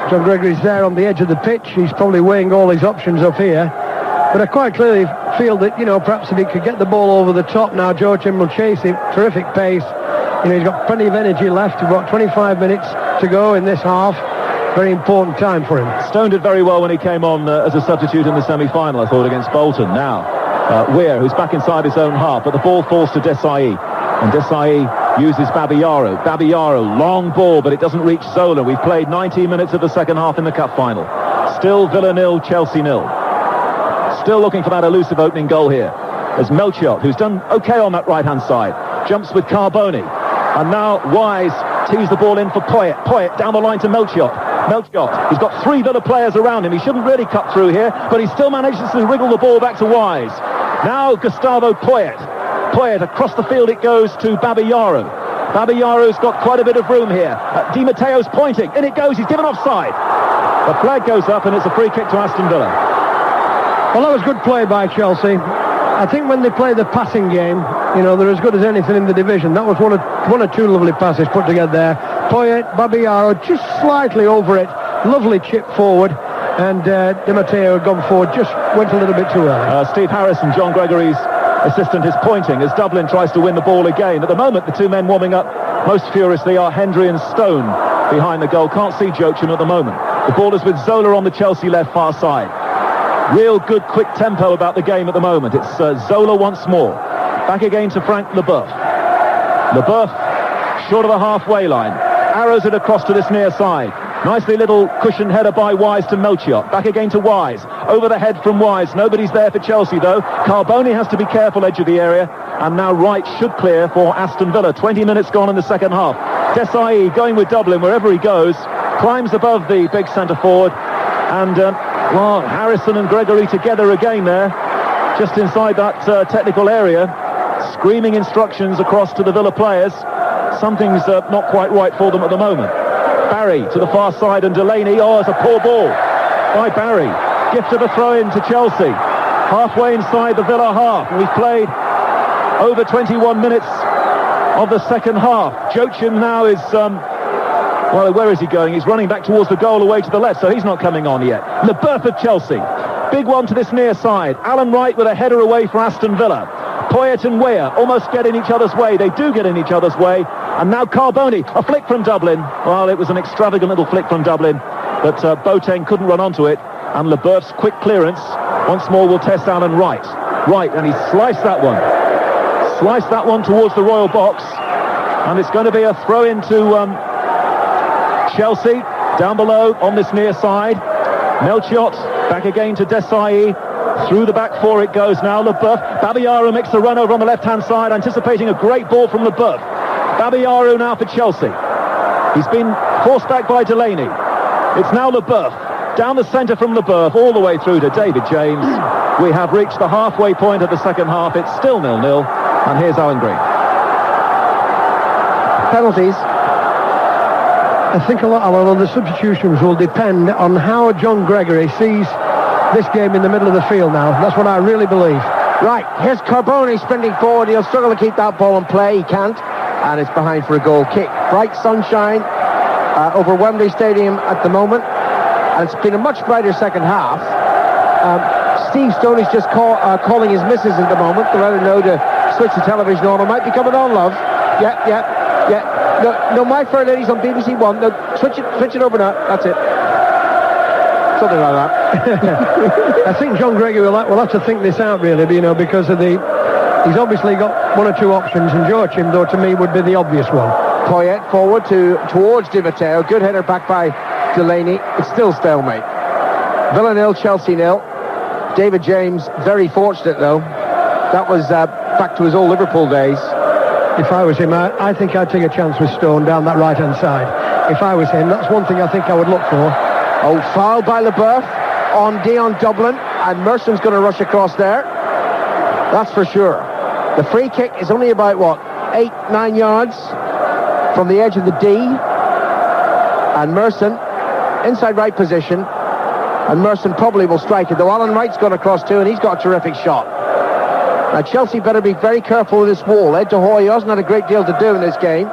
John Gregory's there on the edge of the pitch. He's probably weighing all his options up here. But I quite clearly feel that, perhaps if he could get the ball over the top now, Joachim will chase it. Terrific pace. He's got plenty of energy left. About 25 minutes to go in this half. Very important time for him. Stone did very well when he came on as a substitute in the semi-final, I thought, against Bolton. Now, Weir, who's back inside his own half, but the ball falls to Desai. And Desai uses Babayaro. Babayaro, long ball, but it doesn't reach Zola. We've played 19 minutes of the second half in the cup final. Still Villa 0, Chelsea 0. Still looking for that elusive opening goal here. There's Melchiot, who's done okay on that right-hand side. Jumps with Carboni. And now Wise tees the ball in for Poyet. Poyet down the line to Melchiot. Melchiot, he's got 3 Villa players around him. He shouldn't really cut through here, but he still manages to wriggle the ball back to Wise. Now Gustavo Poyet. Poyet, across the field it goes to Babayaro. Babayaro's got quite a bit of room here. Di Matteo's pointing. In it goes. He's given offside. The flag goes up and it's a free kick to Aston Villa. Well, that was good play by Chelsea. I think when they play the passing game, they're as good as anything in the division. That was one or two lovely passes put together there. Poyet, Babayaro just slightly over it. Lovely chip forward. And Di Matteo had gone forward, just went a little bit too early. Steve Harrison, John Gregory's assistant, is pointing as Dublin tries to win the ball again. At the moment, the two men warming up most furiously are Hendry and Stone behind the goal. Can't see Joachim at the moment. The ball is with Zola on the Chelsea left far side. Real good quick tempo about the game at the moment. It's Zola once more. Back again to Frank Leboeuf. Leboeuf short of the halfway line. Arrows it across to this near side. Nicely little cushion header by Wise to Melchiot. Back again to Wise. Over the head from Wise. Nobody's there for Chelsea though. Carboni has to be careful, edge of the area. And now Wright should clear for Aston Villa. 20 minutes gone in the second half. Desai going with Dublin wherever he goes. Climbs above the big centre forward. And Harrison and Gregory together again there. Just inside that technical area. Screaming instructions across to the Villa players. Something's not quite right for them at the moment. Barry to the far side and Delaney. Oh, it's a poor ball by Barry. Gift of a throw-in to Chelsea. Halfway inside the Villa half. We've played over 21 minutes of the second half. Joachim now is... where is he going? He's running back towards the goal away to the left, so he's not coming on yet. Leboeuf of Chelsea. Big one to this near side. Alan Wright with a header away for Aston Villa. Poyet and Weah almost get in each other's way. They do get in each other's way. And now Carboni, a flick from Dublin. Well, it was an extravagant little flick from Dublin, but Boateng couldn't run onto it. And Leboeuf's quick clearance once more will test Alan Wright. Right, and he sliced that one. Sliced that one towards the Royal box. And it's going to be a throw into Chelsea, down below on this near side. Melchiot, back again to Desai. Through the back four it goes now. Leboeuf. Babayaro makes the run over on the left-hand side, anticipating a great ball from Leboeuf. Babayaro now for Chelsea. He's been forced back by Delaney. It's now Leboeuf. Down the centre from Leboeuf, all the way through to David James. We have reached the halfway point of the second half. It's still 0-0. And here's Owen Green. Penalties. I think a lot of the substitutions will depend on how John Gregory sees this game in the middle of the field now. That's what I really believe. Right, here's Carboni sprinting forward. He'll struggle to keep that ball in play. He can't. And it's behind for a goal kick. Bright sunshine over Wembley Stadium at the moment. And it's been a much brighter second half. Steve Stone is just calling his missus at the moment to let her know to switch the television on. It might be coming on, love. Yeah. No, My Fair Lady's on BBC One. No, switch it over now. That's it. Something like that. I think John Gregory will have to think this out, really, because of he's obviously got one or two options, and Joachim, though, to me, would be the obvious one. Poyet forward towards Di Matteo. Good header back by Delaney. It's still stalemate. Villa 0, Chelsea 0. David James, very fortunate, though. That was back to his old Liverpool days. If I was him, I think I'd take a chance with Stone down that right-hand side. If I was him, that's one thing I think I would look for. Oh, foul by Leboeuf on Dion Dublin, and Merson's going to rush across there. That's for sure. The free kick is only about, 8-9 yards from the edge of the D. And Merson, inside right position. And Merson probably will strike it, though Alan Wright's gone across too, and he's got a terrific shot. Now, Chelsea better be very careful with this wall. Ed de Hoy hasn't had a great deal to do in this game.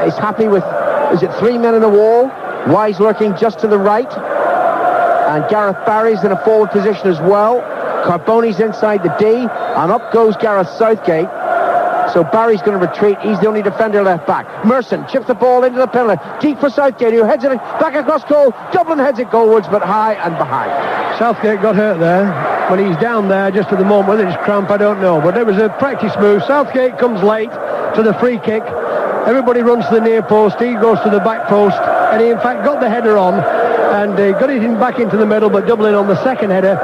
He's happy with, is it 3 men in the wall? Wise lurking just to the right. And Gareth Barry's in a forward position as well. Carboni's inside the D, and up goes Gareth Southgate. So Barry's going to retreat. He's the only defender left back. Merson chips the ball into the penalty. Deep for Southgate, who heads it back across goal. Dublin heads it goalwards, but high and behind. Southgate got hurt there. When he's down there just at the moment, whether it's cramp, I don't know. But it was a practice move. Southgate comes late to the free kick. Everybody runs to the near post. He goes to the back post. And he, in fact, got the header on. And got it back into the middle, but Dublin on the second header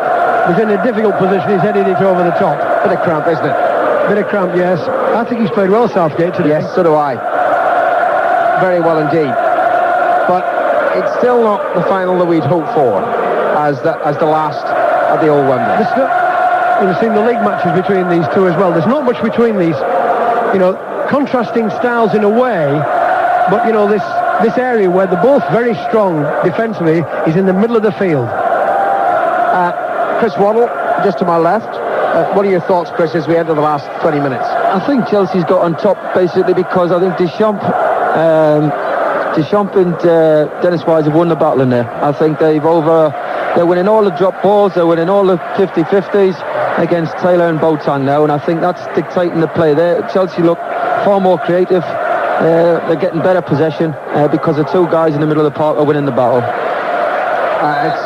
was in a difficult position. He's headed it over the top. Bit of cramp, isn't it? Bit of cramp, yes. I think he's played well, Southgate, today. Yes, so do I. Very well indeed. But it's still not the final that we'd hoped for as the last at the Old Wembley. You've seen the league matches between these two as well. There's not much between these, contrasting styles in a way, but, this area where they're both very strong defensively is in the middle of the field. Chris Waddle, just to my left. What are your thoughts, Chris, as we enter the last 20 minutes? I think Chelsea's got on top basically because I think Deschamps and Dennis Wise have won the battle in there. I think they're winning all the drop balls, they're winning all the 50-50s against Taylor and Boateng now, and I think that's dictating the play there. Chelsea look far more creative. They're getting better possession because the two guys in the middle of the park are winning the battle.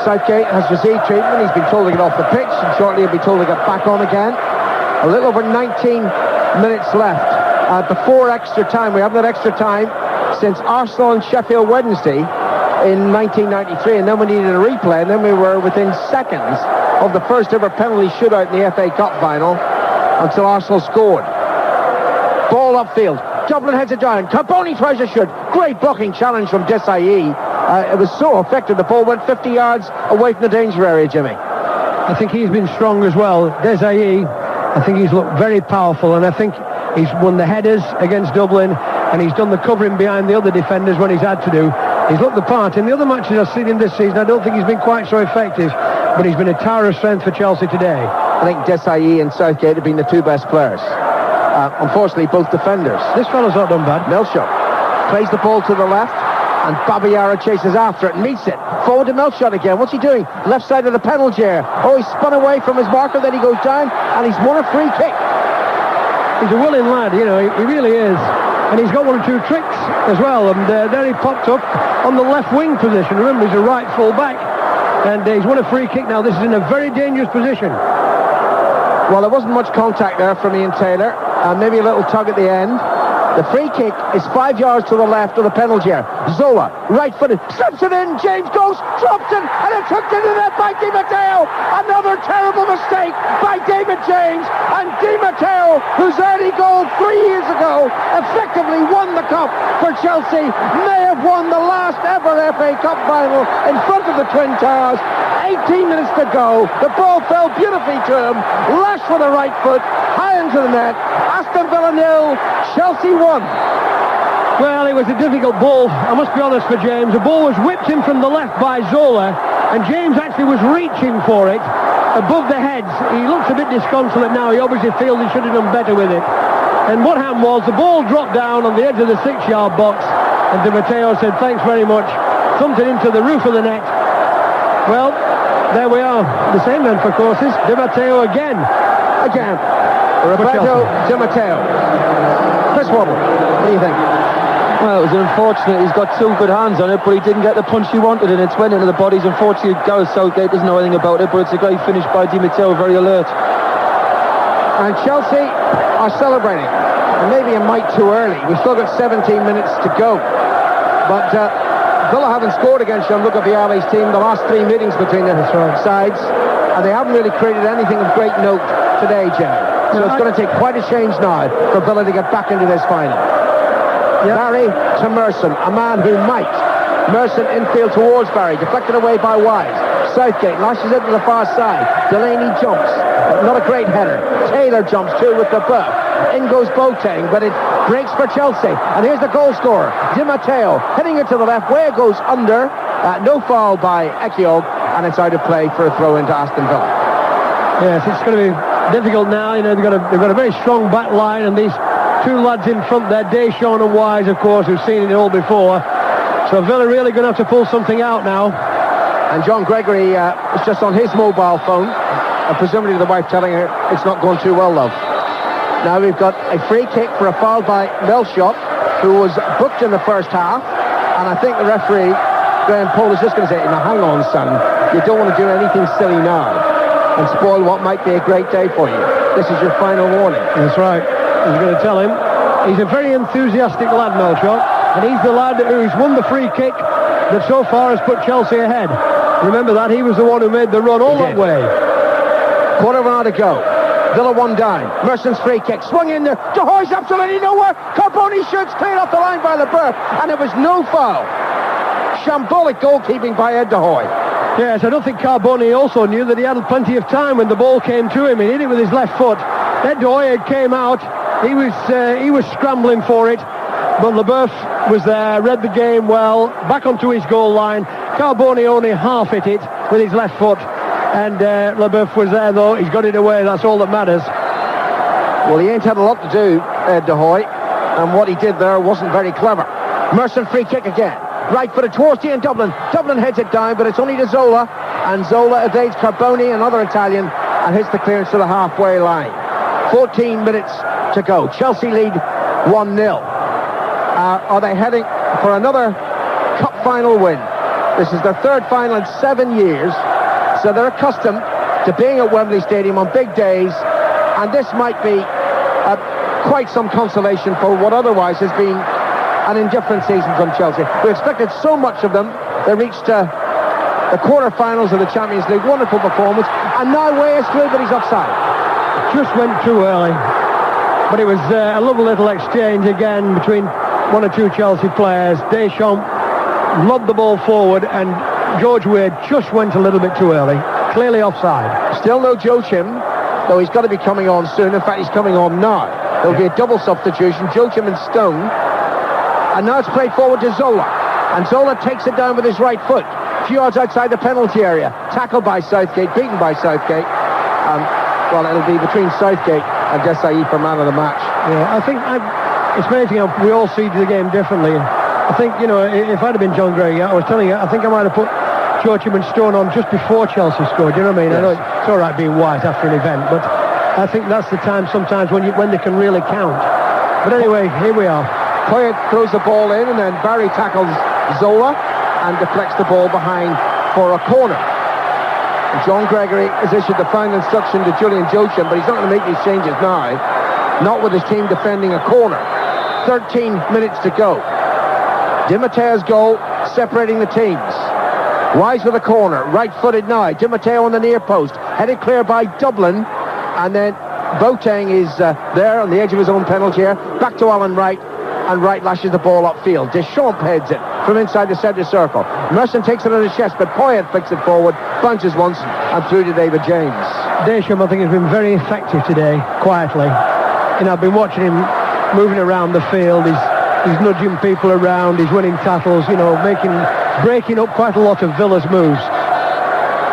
Southgate has received treatment. He's been told to get off the pitch, and shortly he'll be told to get back on again. A little over 19 minutes left before extra time. We haven't had extra time since Arsenal and Sheffield Wednesday in 1993, and then we needed a replay, and then we were within seconds of the first ever penalty shootout in the FA Cup final until Arsenal scored. Ball upfield. Dublin heads it down. Carboni tries a shoot. Great blocking challenge from Desailly. It was so effective. The ball went 50 yards away from the danger area, Jimmy. I think he's been strong as well. Desailly, I think he's looked very powerful, and I think he's won the headers against Dublin, and he's done the covering behind the other defenders when he's had to do. He's looked the part. In the other matches I've seen him this season, I don't think he's been quite so effective, but he's been a tower of strength for Chelsea today. I think Desailly and Southgate have been the two best players. Unfortunately, both defenders. This fellow's not done bad. Melchior plays the ball to the left, and Babayara chases after it and meets it. Forward to Melchior again. What's he doing? Left side of the penalty area. Oh, he's spun away from his marker, then he goes down, and he's won a free kick. He's a willing lad, he really is. And he's got one or two tricks as well, and there he popped up on the left wing position. Remember, he's a right full back, and he's won a free kick now. This is in a very dangerous position. Well, there wasn't much contact there from Ian Taylor, and maybe a little tug at the end. The free kick is 5 yards to the left of the penalty area. Zola, right-footed, slips it in. James goes, drops it, and it's hooked into the net by Di Matteo. Another terrible mistake by David James. And Di Matteo, whose early goal 3 years ago effectively won the cup for Chelsea, may have won the last ever FA Cup final in front of the Twin Towers. 18 minutes to go. The ball fell beautifully to him. Lashed with the right foot, high into the net. Aston Villa 0, Chelsea 1. Well, it was a difficult ball, I must be honest, for James. The ball was whipped in from the left by Zola, and James actually was reaching for it above the heads. He looks a bit disconsolate now. He obviously feels he should have done better with it. And what happened was the ball dropped down on the edge of the 6-yard box, and Di Matteo said, thanks very much, thumped it into the roof of the net. Well, there we are. The same then for courses. Di Matteo again. Roberto Di Matteo. Chris Waddle, what do you think? Well, it was unfortunate. He's got two good hands on it, but he didn't get the punch he wanted, and it's went into the bodies. Unfortunately, Gareth Southgate doesn't know anything about it, but it's a great finish by Di Matteo, very alert. And Chelsea are celebrating. And maybe a mite too early. We've still got 17 minutes to go. But Villa haven't scored against Gianluca Vialli's team the last 3 meetings between the sides, and they haven't really created anything of great note today, Jim. So it's going to take quite a change now for Villa to get back into this final. Barry to Merson, a man who might. Merson infield towards Barry, deflected away by Wise. Southgate lashes it to the far side. Delaney jumps. Not a great header. Taylor jumps too with the buff. In goes Boateng, but it breaks for Chelsea. And here's the goal scorer, Di Matteo, hitting it to the left. Where goes under. No foul by Ekiog, and it's out of play for a throw into Aston Villa. Yes, it's going to be difficult now. You know, they've got a very strong back line, and these two lads in front there, Deschamps and Wise, of course, who've seen it all before. So Villa really going to have to pull something out now. And John Gregory is just on his mobile phone, and presumably the wife telling her it's not going too well, love. Now we've got a free kick for a foul by Melshot, who was booked in the first half, and I think the referee, Graham Paul, is just going to say, now hang on, son, you don't want to do anything silly now and spoil what might be a great day for you. This is your final warning. That's right. He's going to tell him. He's a very enthusiastic lad, Melshot, and he's the lad who's won the free kick that so far has put Chelsea ahead. Remember that, he was the one who made the run all that way. Quarter of an hour to go. Villa one down. Merson's free kick swung in there. De Hoy's absolutely nowhere. Carboni shoots clear off the line by LeBeuf, and it was no foul. Shambolic goalkeeping by Ed De Hoy. Yes, I don't think Carboni also knew that he had plenty of time when the ball came to him. He hit it with his left foot. Ed De Hoy came out. He was scrambling for it, but LeBeuf was there, read the game well, back onto his goal line. Carboni only half hit it with his left foot, and LeBeuf was there though. He's got it away. That's all that matters. Well, he ain't had a lot to do, Ed De Hoy, and what he did there wasn't very clever. Merson free kick again. Right footed towards the end, Dublin. Dublin heads it down, but it's only to Zola, and Zola evades Carboni, another Italian, and hits the clearance to the halfway line. 14 minutes to go. Chelsea lead 1-0. Are they heading for another cup final win? This is their third final in 7 years, so they're accustomed to being at Wembley Stadium on big days, and this might be quite some consolation for what otherwise has been an indifferent season from Chelsea. We expected so much of them. They reached the quarter-finals of the Champions League. Wonderful performance, and now way is through, but he's offside. Just went too early, but it was a lovely little exchange again between one or two Chelsea players. Deschamps lobbed the ball forward, and George Weah just went a little bit too early. Clearly offside. Still no Joachim, though he's got to be coming on soon. In fact, he's coming on now. There'll be a double substitution, Joachim and Stone. And now it's played forward to Zola. And Zola takes it down with his right foot. A few yards outside the penalty area. Tackled by Southgate, beaten by Southgate. Well, it'll be between Southgate and Desai for man of the match. Yeah, I think it's amazing how we all see the game differently. I think, you know, if I'd have been John Gray, I was telling you, I think I might have put Joachim and Stone on just before Chelsea scored. You know what I mean? Yes. I know it's all right being white after an event, but I think that's the time sometimes when they can really count. But anyway, here we are. Poyet throws the ball in, and then Barry tackles Zola and deflects the ball behind for a corner. And John Gregory has issued the final instruction to Julian Joachim, but he's not going to make these changes now. Not with his team defending a corner. 13 minutes to go. Di Matteo's goal separating the teams. Wise with a corner, right-footed now. Di Matteo on the near post, headed clear by Dublin, and then Boateng is there on the edge of his own penalty area. Back to Alan Wright, and Wright lashes the ball upfield. Deschamps heads it from inside the centre circle. Merson takes it on his chest, but Poyet flicks it forward, bounces once, and through to David James. Deschamps, I think, has been very effective today, quietly. You know, I've been watching him moving around the field. He's nudging people around, he's winning tackles, you know, breaking up quite a lot of Villa's moves.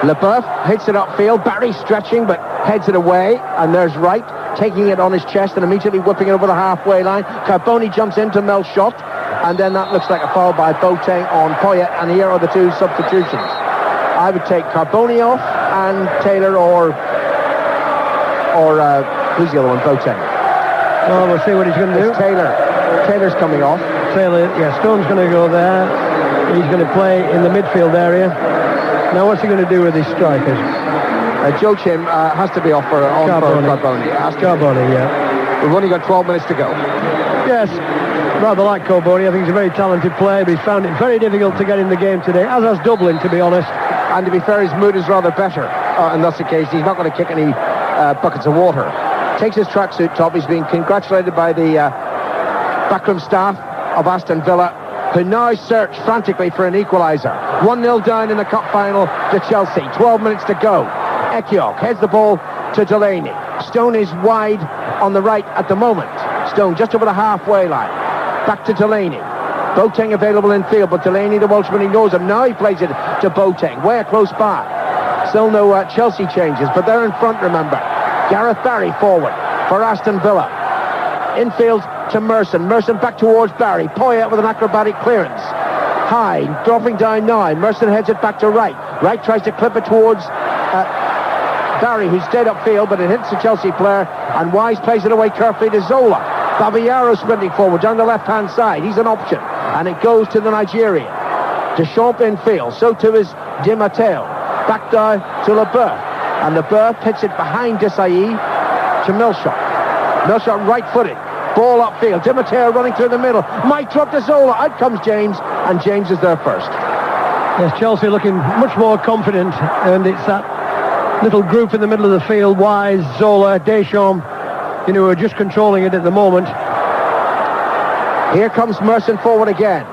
LeBeuf hits it upfield, Barry stretching, but heads it away, and there's Wright taking it on his chest and immediately whipping it over the halfway line. Carboni jumps into Melshot, and then that looks like a foul by Boateng on Poyet, and here are the two substitutions. I would take Carboni off, and Taylor or who's the other one? Boateng. Well, we'll see what he's going to do. Taylor's coming off. Taylor, yeah, Stone's going to go there. He's going to play in the midfield area. Now, what's he going to do with his strikers? Joachim has to be off for Carboni. Carboni, yeah. We've only got 12 minutes to go. Yes, rather like Carboni. I think he's a very talented player, but he's found it very difficult to get in the game today, as has Dublin, to be honest. And to be fair, his mood is rather better on this occasion. He's not going to kick any buckets of water. Takes his tracksuit top. He's being congratulated by the backroom staff of Aston Villa who now search frantically for an equaliser. 1-0 down in the cup final to Chelsea. 12 minutes to go. Ekiok heads the ball to Delaney. Stone is wide on the right at the moment. Stone just over the halfway line. Back to Delaney. Boateng available in field, but Delaney, the Welshman, ignores him. Now he plays it to Boateng, way close by. Still no Chelsea changes, but they're in front, remember. Gareth Barry forward for Aston Villa. Infield to Merson. Merson back towards Barry. Poyet with an acrobatic clearance. High, dropping down now. Merson heads it back to Wright. Wright tries to clip it towards Barry, who's stayed upfield, but it hits the Chelsea player, and Wise plays it away carefully to Zola. Babayaro sprinting forward down the left-hand side. He's an option, and it goes to the Nigerian. Deschamps infield, so too is Di Matteo. Back down to Leboeuf, and Leboeuf hits it behind Desailly to Milshot. Milshot right-footed, ball upfield. Di Matteo running through the middle. Might drop to Zola. Out comes James, and James is there first. Yes, Chelsea looking much more confident, and it's that little group in the middle of the field, Wise, Zola, Deschamps, who are just controlling it at the moment. Here comes Merson forward again.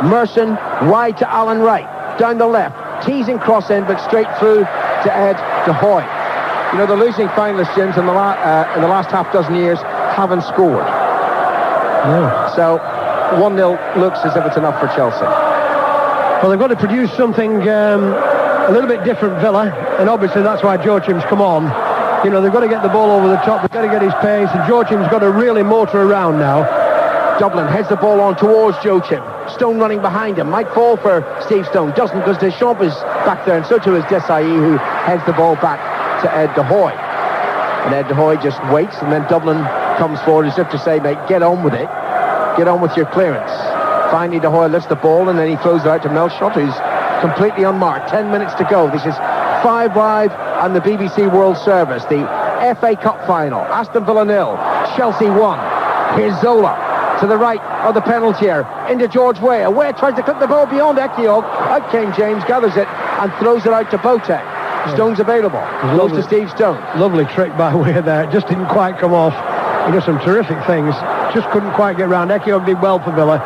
Merson wide to Alan Wright, down the left, teasing cross in, but straight through to Ed De Hoy. The losing finalists, James, in the last half dozen years haven't scored. No. So 1-0 looks as if it's enough for Chelsea. Well, they've got to produce something a little bit different, Villa, and obviously that's why Joachim's come on. They've got to get the ball over the top, they've got to get his pace, and Joachim's got to really motor around now. Dublin heads the ball on towards Joachim. Stone running behind him. Might fall for Steve Stone. Doesn't, because Deschamps is back there, and so too is Desailly, who heads the ball back to Ed De Hoy. And Ed De Hoy just waits, and then Dublin comes forward as if to say, mate, get on with it. Get on with your clearance. Finally, De Hoy lifts the ball, and then he throws it out to Milshot, who's completely unmarked. 10 minutes to go. This is 5 Live on the BBC World Service. The FA Cup final. Aston Villa 0, Chelsea 1. Here's Zola to the right of the penalty area, into George Weah. Weah tries to clip the ball beyond Ekiok. Out came James, gathers it, and throws it out to Boateng. Stone's available. Goes to Steve Stone. Lovely trick by Weah there. It just didn't quite come off. He did some terrific things. Just couldn't quite get round. Ekiok did well for Villa.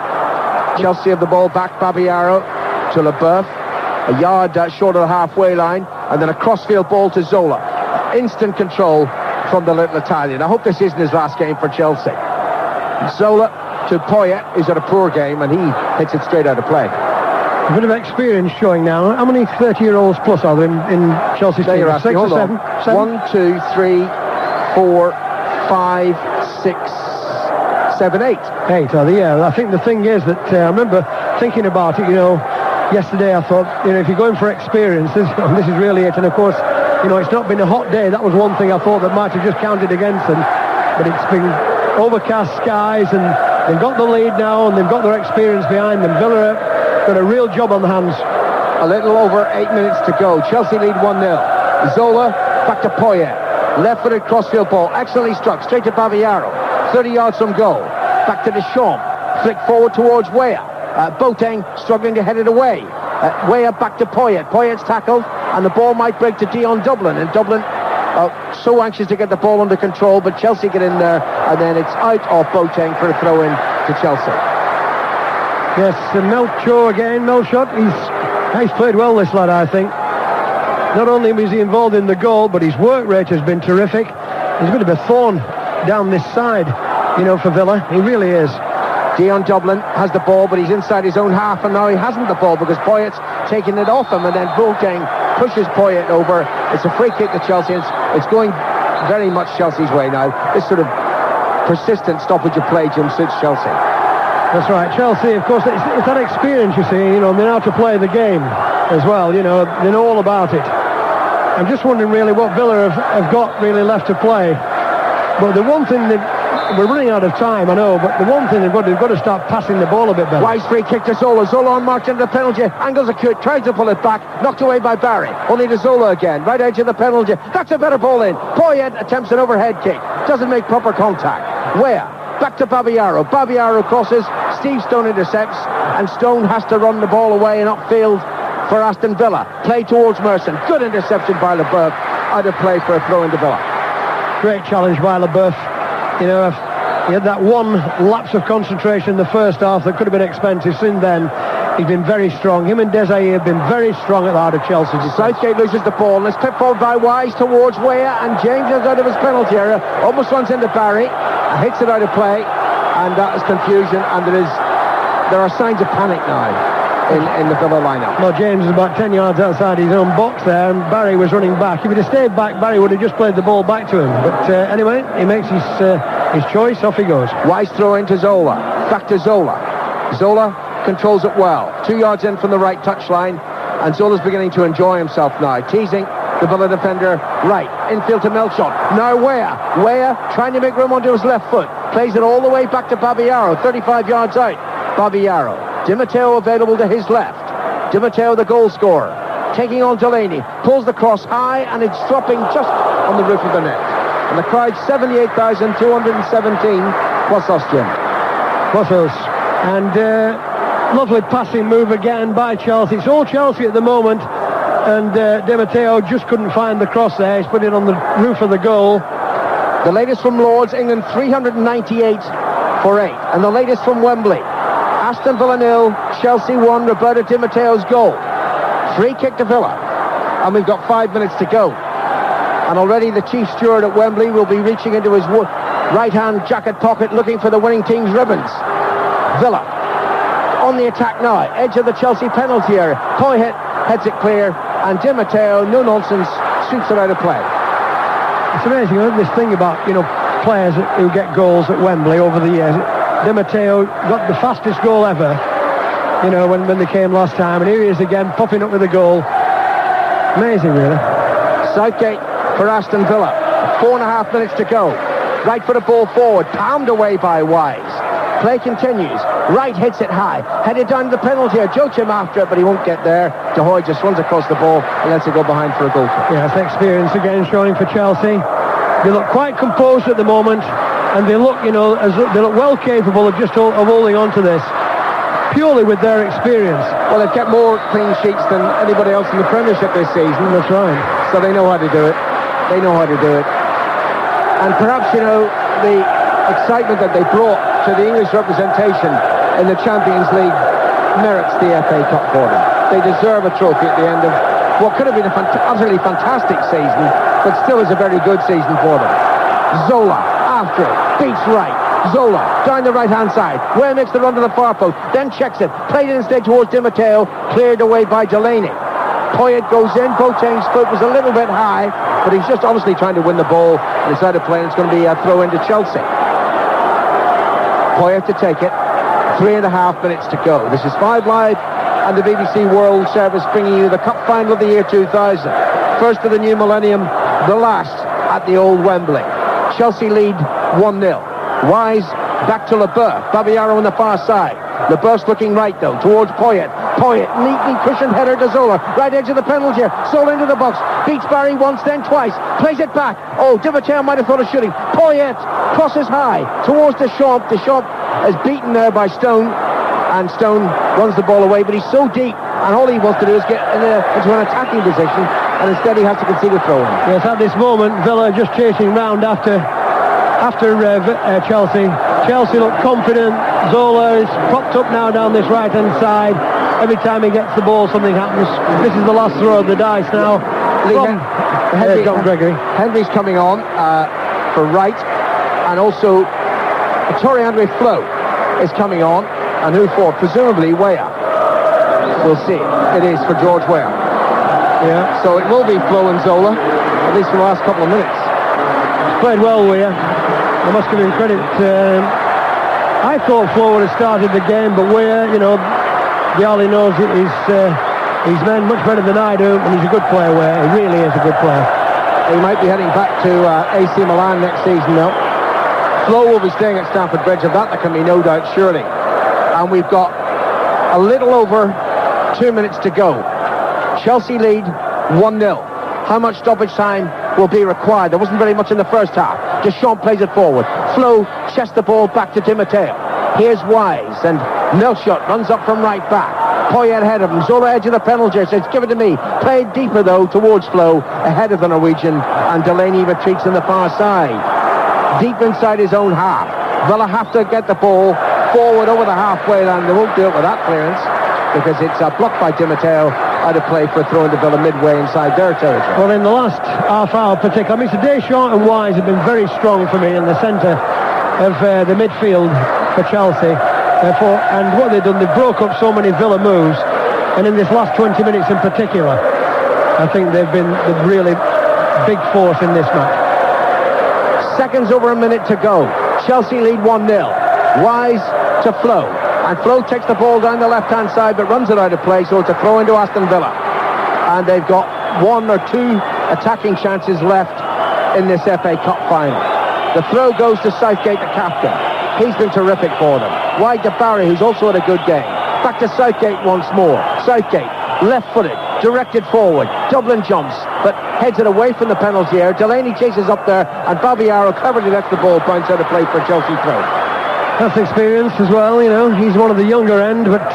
Chelsea have the ball back. Babayaro to Leboeuf. A yard short of the halfway line, and then a crossfield ball to Zola. Instant control from the little Italian. I hope this isn't his last game for Chelsea. Zola to Poyet, who's had a poor game, and he hits it straight out of play. A bit of experience showing now. How many 30-year-olds plus are there in Chelsea's team? 6 or 7? 1, 2, 3, 4, 5, 6, 7, 8. 8 are they? Yeah. I think the thing is that I remember thinking about it, yesterday. I thought, if you're going for experience, this is really it. And of course, it's not been a hot day. That was one thing I thought that might have just counted against them. But it's been overcast skies, and they've got the lead now, and they've got their experience behind them. Villa got a real job on the hands. A little over 8 minutes to go. Chelsea lead 1-0. Zola back to Poyet. Left-footed crossfield ball. Excellently struck. Straight to Babayaro. 30 yards from goal. Back to Deschamps. Flick forward towards Weah. Boateng struggling to head it away. Weah back to Poyet. Poyet's tackled, and the ball might break to Dion Dublin. And Dublin so anxious to get the ball under control, but Chelsea get in there, and then it's out of Boateng for a throw-in to Chelsea. Yes, and Milshot again. Milshot, he's played well, this lad, I think. Not only was he involved in the goal, but his work rate has been terrific. He's a bit of a thorn down this side, for Villa. He really is. Dion Dublin has the ball, but he's inside his own half, and now he hasn't the ball because Poyet's taking it off him, and then Boateng pushes Poyet over. It's a free kick to Chelsea. It's going very much Chelsea's way now. This sort of persistent stoppage of play, Jim, suits Chelsea. That's right. Chelsea, of course, it's that experience, you see. They know how to play the game as well. They know all about it. I'm just wondering really what Villa have got really left to play. But the one thing we're running out of time, I know, but the one thing they've got to start passing the ball a bit better. Wise free kick to Zola. Zola on march into the penalty. Angles a cut, tries to pull it back. Knocked away by Barry. Only to Zola again. Right edge of the penalty. That's a better ball in. Poyet attempts an overhead kick. Doesn't make proper contact. Weah back to Babayaro. Babayaro crosses. Steve Stone intercepts. And Stone has to run the ball away and upfield for Aston Villa. Play towards Merson. Good interception by Leboeuf. Out of play for a throw into Villa. Great challenge by Leboeuf. He had that one lapse of concentration in the first half that could have been expensive. Since then, he's been very strong. Him and Desai have been very strong at the heart of Chelsea. Southgate loses the ball, and it's clipped forward by Wise towards Weah, and James is out of his penalty area, almost runs into Barry, hits it out of play, and that is confusion, and there are signs of panic now in the Villa lineup. Well, James is about 10 yards outside his own box there, and Barry was running back. If he'd have stayed back, Barry would have just played the ball back to him. But anyway, he makes his choice, off he goes. Wise throw into Zola, back to Zola. Zola controls it well, 2 yards in from the right touchline, and Zola's beginning to enjoy himself now, teasing the Villa defender right, infield to Melchon, now Weah trying to make room onto his left foot, plays it all the way back to Babayaro, 35 yards out, Babayaro, Di Matteo available to his left, Di Matteo the goal scorer, taking on Delaney, pulls the cross high, and it's dropping just on the roof of the net, and the crowd 78,217 plus us, Jim. Plus us. And lovely passing move again by Chelsea. It's all Chelsea at the moment, and Di Matteo just couldn't find the cross there. He's put it on the roof of the goal. The latest from Lords, England 398 for 8, and the latest from Wembley, Aston Villa 0, Chelsea 1, Roberto Di Matteo's goal. Free kick to Villa, and we've got 5 minutes to go. And already the chief steward at Wembley will be reaching into his right-hand jacket pocket looking for the winning team's ribbons. Villa on the attack now, edge of the Chelsea penalty area. Poyet heads it clear, and Di Matteo, no nonsense, shoots it out of play. It's amazing, isn't it, this thing about, players who get goals at Wembley over the years. Di Matteo got the fastest goal ever, when they came last time, and here he is again, popping up with a goal. Amazing, really. Southgate for Aston Villa. 4.5 minutes to go. Right foot of ball forward, palmed away by Wise. Play continues. Wright hits it high, headed down to the penalty area. Joachim after it, but he won't get there. De Hoy just runs across the ball and lets it go behind for a goal. Yeah, it's experience again showing for Chelsea. They look quite composed at the moment, and they look, they look well capable of just holding on to this, purely with their experience. Well, they've kept more clean sheets than anybody else in the Premiership this season. That's right. So they know how to do it. They know how to do it. And perhaps, the excitement that they brought to the English representation in the Champions League merits the FA Cup for them. They deserve a trophy at the end of what could have been a utterly fantastic season, but still is a very good season for them. Zola after it, beats right. Zola down the right-hand side. Where makes the run to the far post, then checks it, played it instead towards Di Matteo, cleared away by Delaney. Poyet goes in, Boateng's foot was a little bit high, but he's just obviously trying to win the ball, and it's out of play, and it's going to be a throw into Chelsea. Poyet to take it. 3.5 minutes to go. This is 5 Live and the BBC World Service bringing you the Cup Final of the year 2000. First of the new millennium, the last at the old Wembley. Chelsea lead 1-0. Wise back to Leboeuf. Babayaro on the far side. Leboeuf's looking right though, towards Poyet. Poyet, neatly cushioned header to Zola. Right edge of the penalty here. Zola into the box. Beats Barry once, then twice. Plays it back. Oh, Di Matteo might have thought of shooting. Poyet crosses high towards Deschamps. Deschamps is beaten there by Stone, and Stone runs the ball away, but he's so deep, and all he wants to do is get into an attacking position, and instead he has to concede a throw-in. Yes, at this moment, Villa just chasing round after Chelsea. Chelsea look confident. Zola is propped up now down this right-hand side. Every time he gets the ball, something happens. This is the last throw of the dice now. John Gregory. Henry's coming on for right, and also Torre Andre Flo is coming on, and who for? Presumably Weah. We'll see. It is for George Weah. Yeah. So it will be Flo and Zola, at least for the last couple of minutes. He's played well, Weah. I must give him credit. I thought Flo would have started the game, but Weah, Dialli knows his men much better than I do, and he's a good player, Weah. He really is a good player. He might be heading back to AC Milan next season, though. Flo will be staying at Stamford Bridge, of that there can be no doubt, surely. And we've got a little over 2 minutes to go. Chelsea lead 1-0. How much stoppage time will be required? There wasn't very much in the first half. Deschamps plays it forward. Flo chests the ball back to Di Matteo. Here's Wise, and Melchot runs up from right back. Poyet ahead of him. Zola edge of the penalty area says, give it to me. Played deeper, though, towards Flo, ahead of the Norwegian, and Delaney retreats on the far side. Deep inside his own half. Villa have to get the ball forward over the halfway line. They won't do it with that clearance because it's blocked by Di Matteo, out of play for a throw into Villa midway inside their territory. Well, in the last half hour particularly, I mean, today Short and Wise have been very strong for me in the centre of the midfield for Chelsea. And what they've done, they've broke up so many Villa moves, and in this last 20 minutes in particular, I think they've been the really big force in this match. Seconds over a minute to go. Chelsea lead 1-0. Wise to Flo. And Flo takes the ball down the left-hand side but runs it out of play, so it's a throw into Aston Villa. And they've got one or two attacking chances left in this FA Cup final. The throw goes to Southgate, the captain. He's been terrific for them. Wide to Barry, who's also had a good game. Back to Southgate once more. Southgate, left-footed, directed forward. Dublin jumps, but heads it away from the penalty area. Delaney chases up there, and Babayaro cleverly lets the ball bounce out of play for a Chelsea throw. That's experience as well, you know. He's one of the younger end, but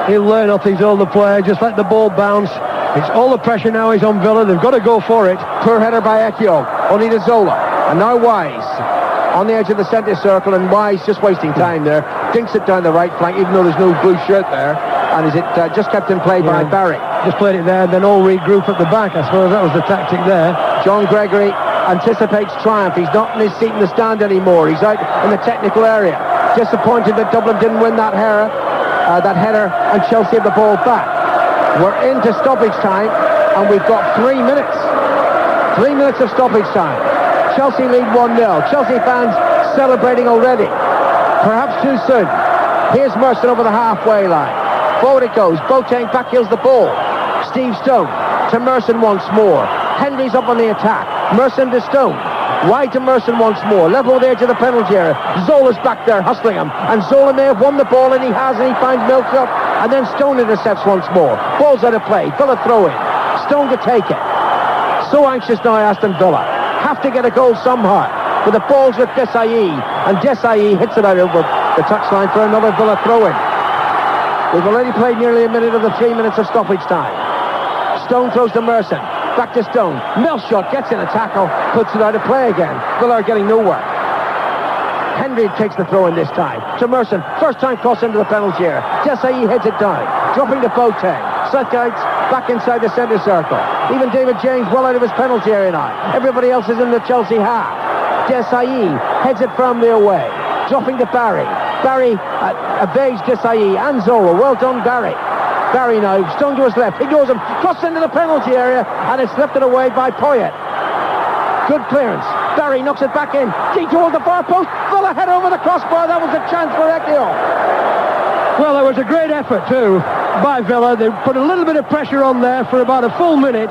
he'll learn off these older players. Just let the ball bounce. It's all the pressure now is on Villa. They've got to go for it. Poor header by Ekiog. Only to Zola. And now Wise on the edge of the centre circle, and Wise just wasting time there. Dinks it down the right flank, even though there's no blue shirt there. And is it just kept in play by Barry? Just played it there, then all regroup at the back. I suppose that was the tactic there. John Gregory anticipates triumph. He's not in his seat in the stand anymore. He's out in the technical area. Disappointed that Dublin didn't win that header, and Chelsea have the ball back. We're into stoppage time, and we've got 3 minutes. 3 minutes of stoppage time. Chelsea lead 1-0. Chelsea fans celebrating already. Perhaps too soon. Here's Merson over the halfway line. Forward it goes. Boateng backheels the ball. Steve Stone to Merson once more. Henry's up on the attack. Merson to Stone. Wide to Merson once more. Level with the edge of the penalty area. Zola's back there hustling him. And Zola may have won the ball, and he has, and he finds Millsap. And then Stone intercepts once more. Ball's out of play. Villa throw in. Stone to take it. So anxious now, Aston Villa. Have to get a goal somehow. But the ball's with Desailly. And Desailly hits it out over the touchline for another Villa throw in. We've already played nearly a minute of the 3 minutes of stoppage time. Stone throws to Merson. Back to Stone. Millshot gets in a tackle, puts it out of play again. Villa are getting nowhere. Henry takes the throw in this time. To Merson. First time cross into the penalty area. Desailly heads it down. Dropping to Boateng. Southgate's back inside the centre circle. Even David James well out of his penalty area now. Everybody else is in the Chelsea half. Desailly heads it firmly away. Dropping to Barry. Barry evades Desailly and Zola. Well done, Barry. Barry now, Stone to his left, ignores him, crosses into the penalty area, and it's lifted away by Poyet. Good clearance. Barry knocks it back in, deep towards the far post. Villa head over the crossbar. That was a chance for Ekiol. Well, there was a great effort too by Villa. They put a little bit of pressure on there for about a full minute,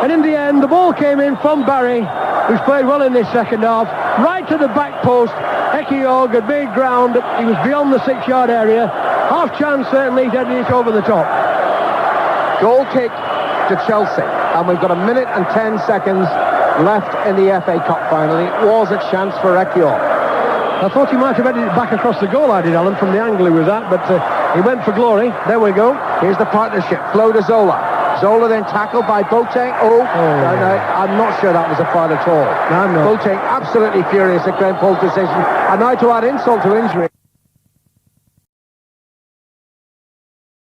and in the end, the ball came in from Barry, who's played well in this second half, right to the back post. Ekiog had made ground. He was beyond the 6-yard area. Half chance certainly, heading it over the top. Goal kick to Chelsea, and we've got a minute and 10 seconds left in the FA Cup final. It was a chance for Ekiol. I thought he might have headed it back across the goal, I did, Alan, from the angle he was at, but he went for glory. There we go. Here's the partnership. Flo to Zola. Zola then tackled by Boateng. No, I'm not sure that was a foul at all. No, I'm not. Boateng absolutely furious at Graham Paul's decision. And now to add insult to injury.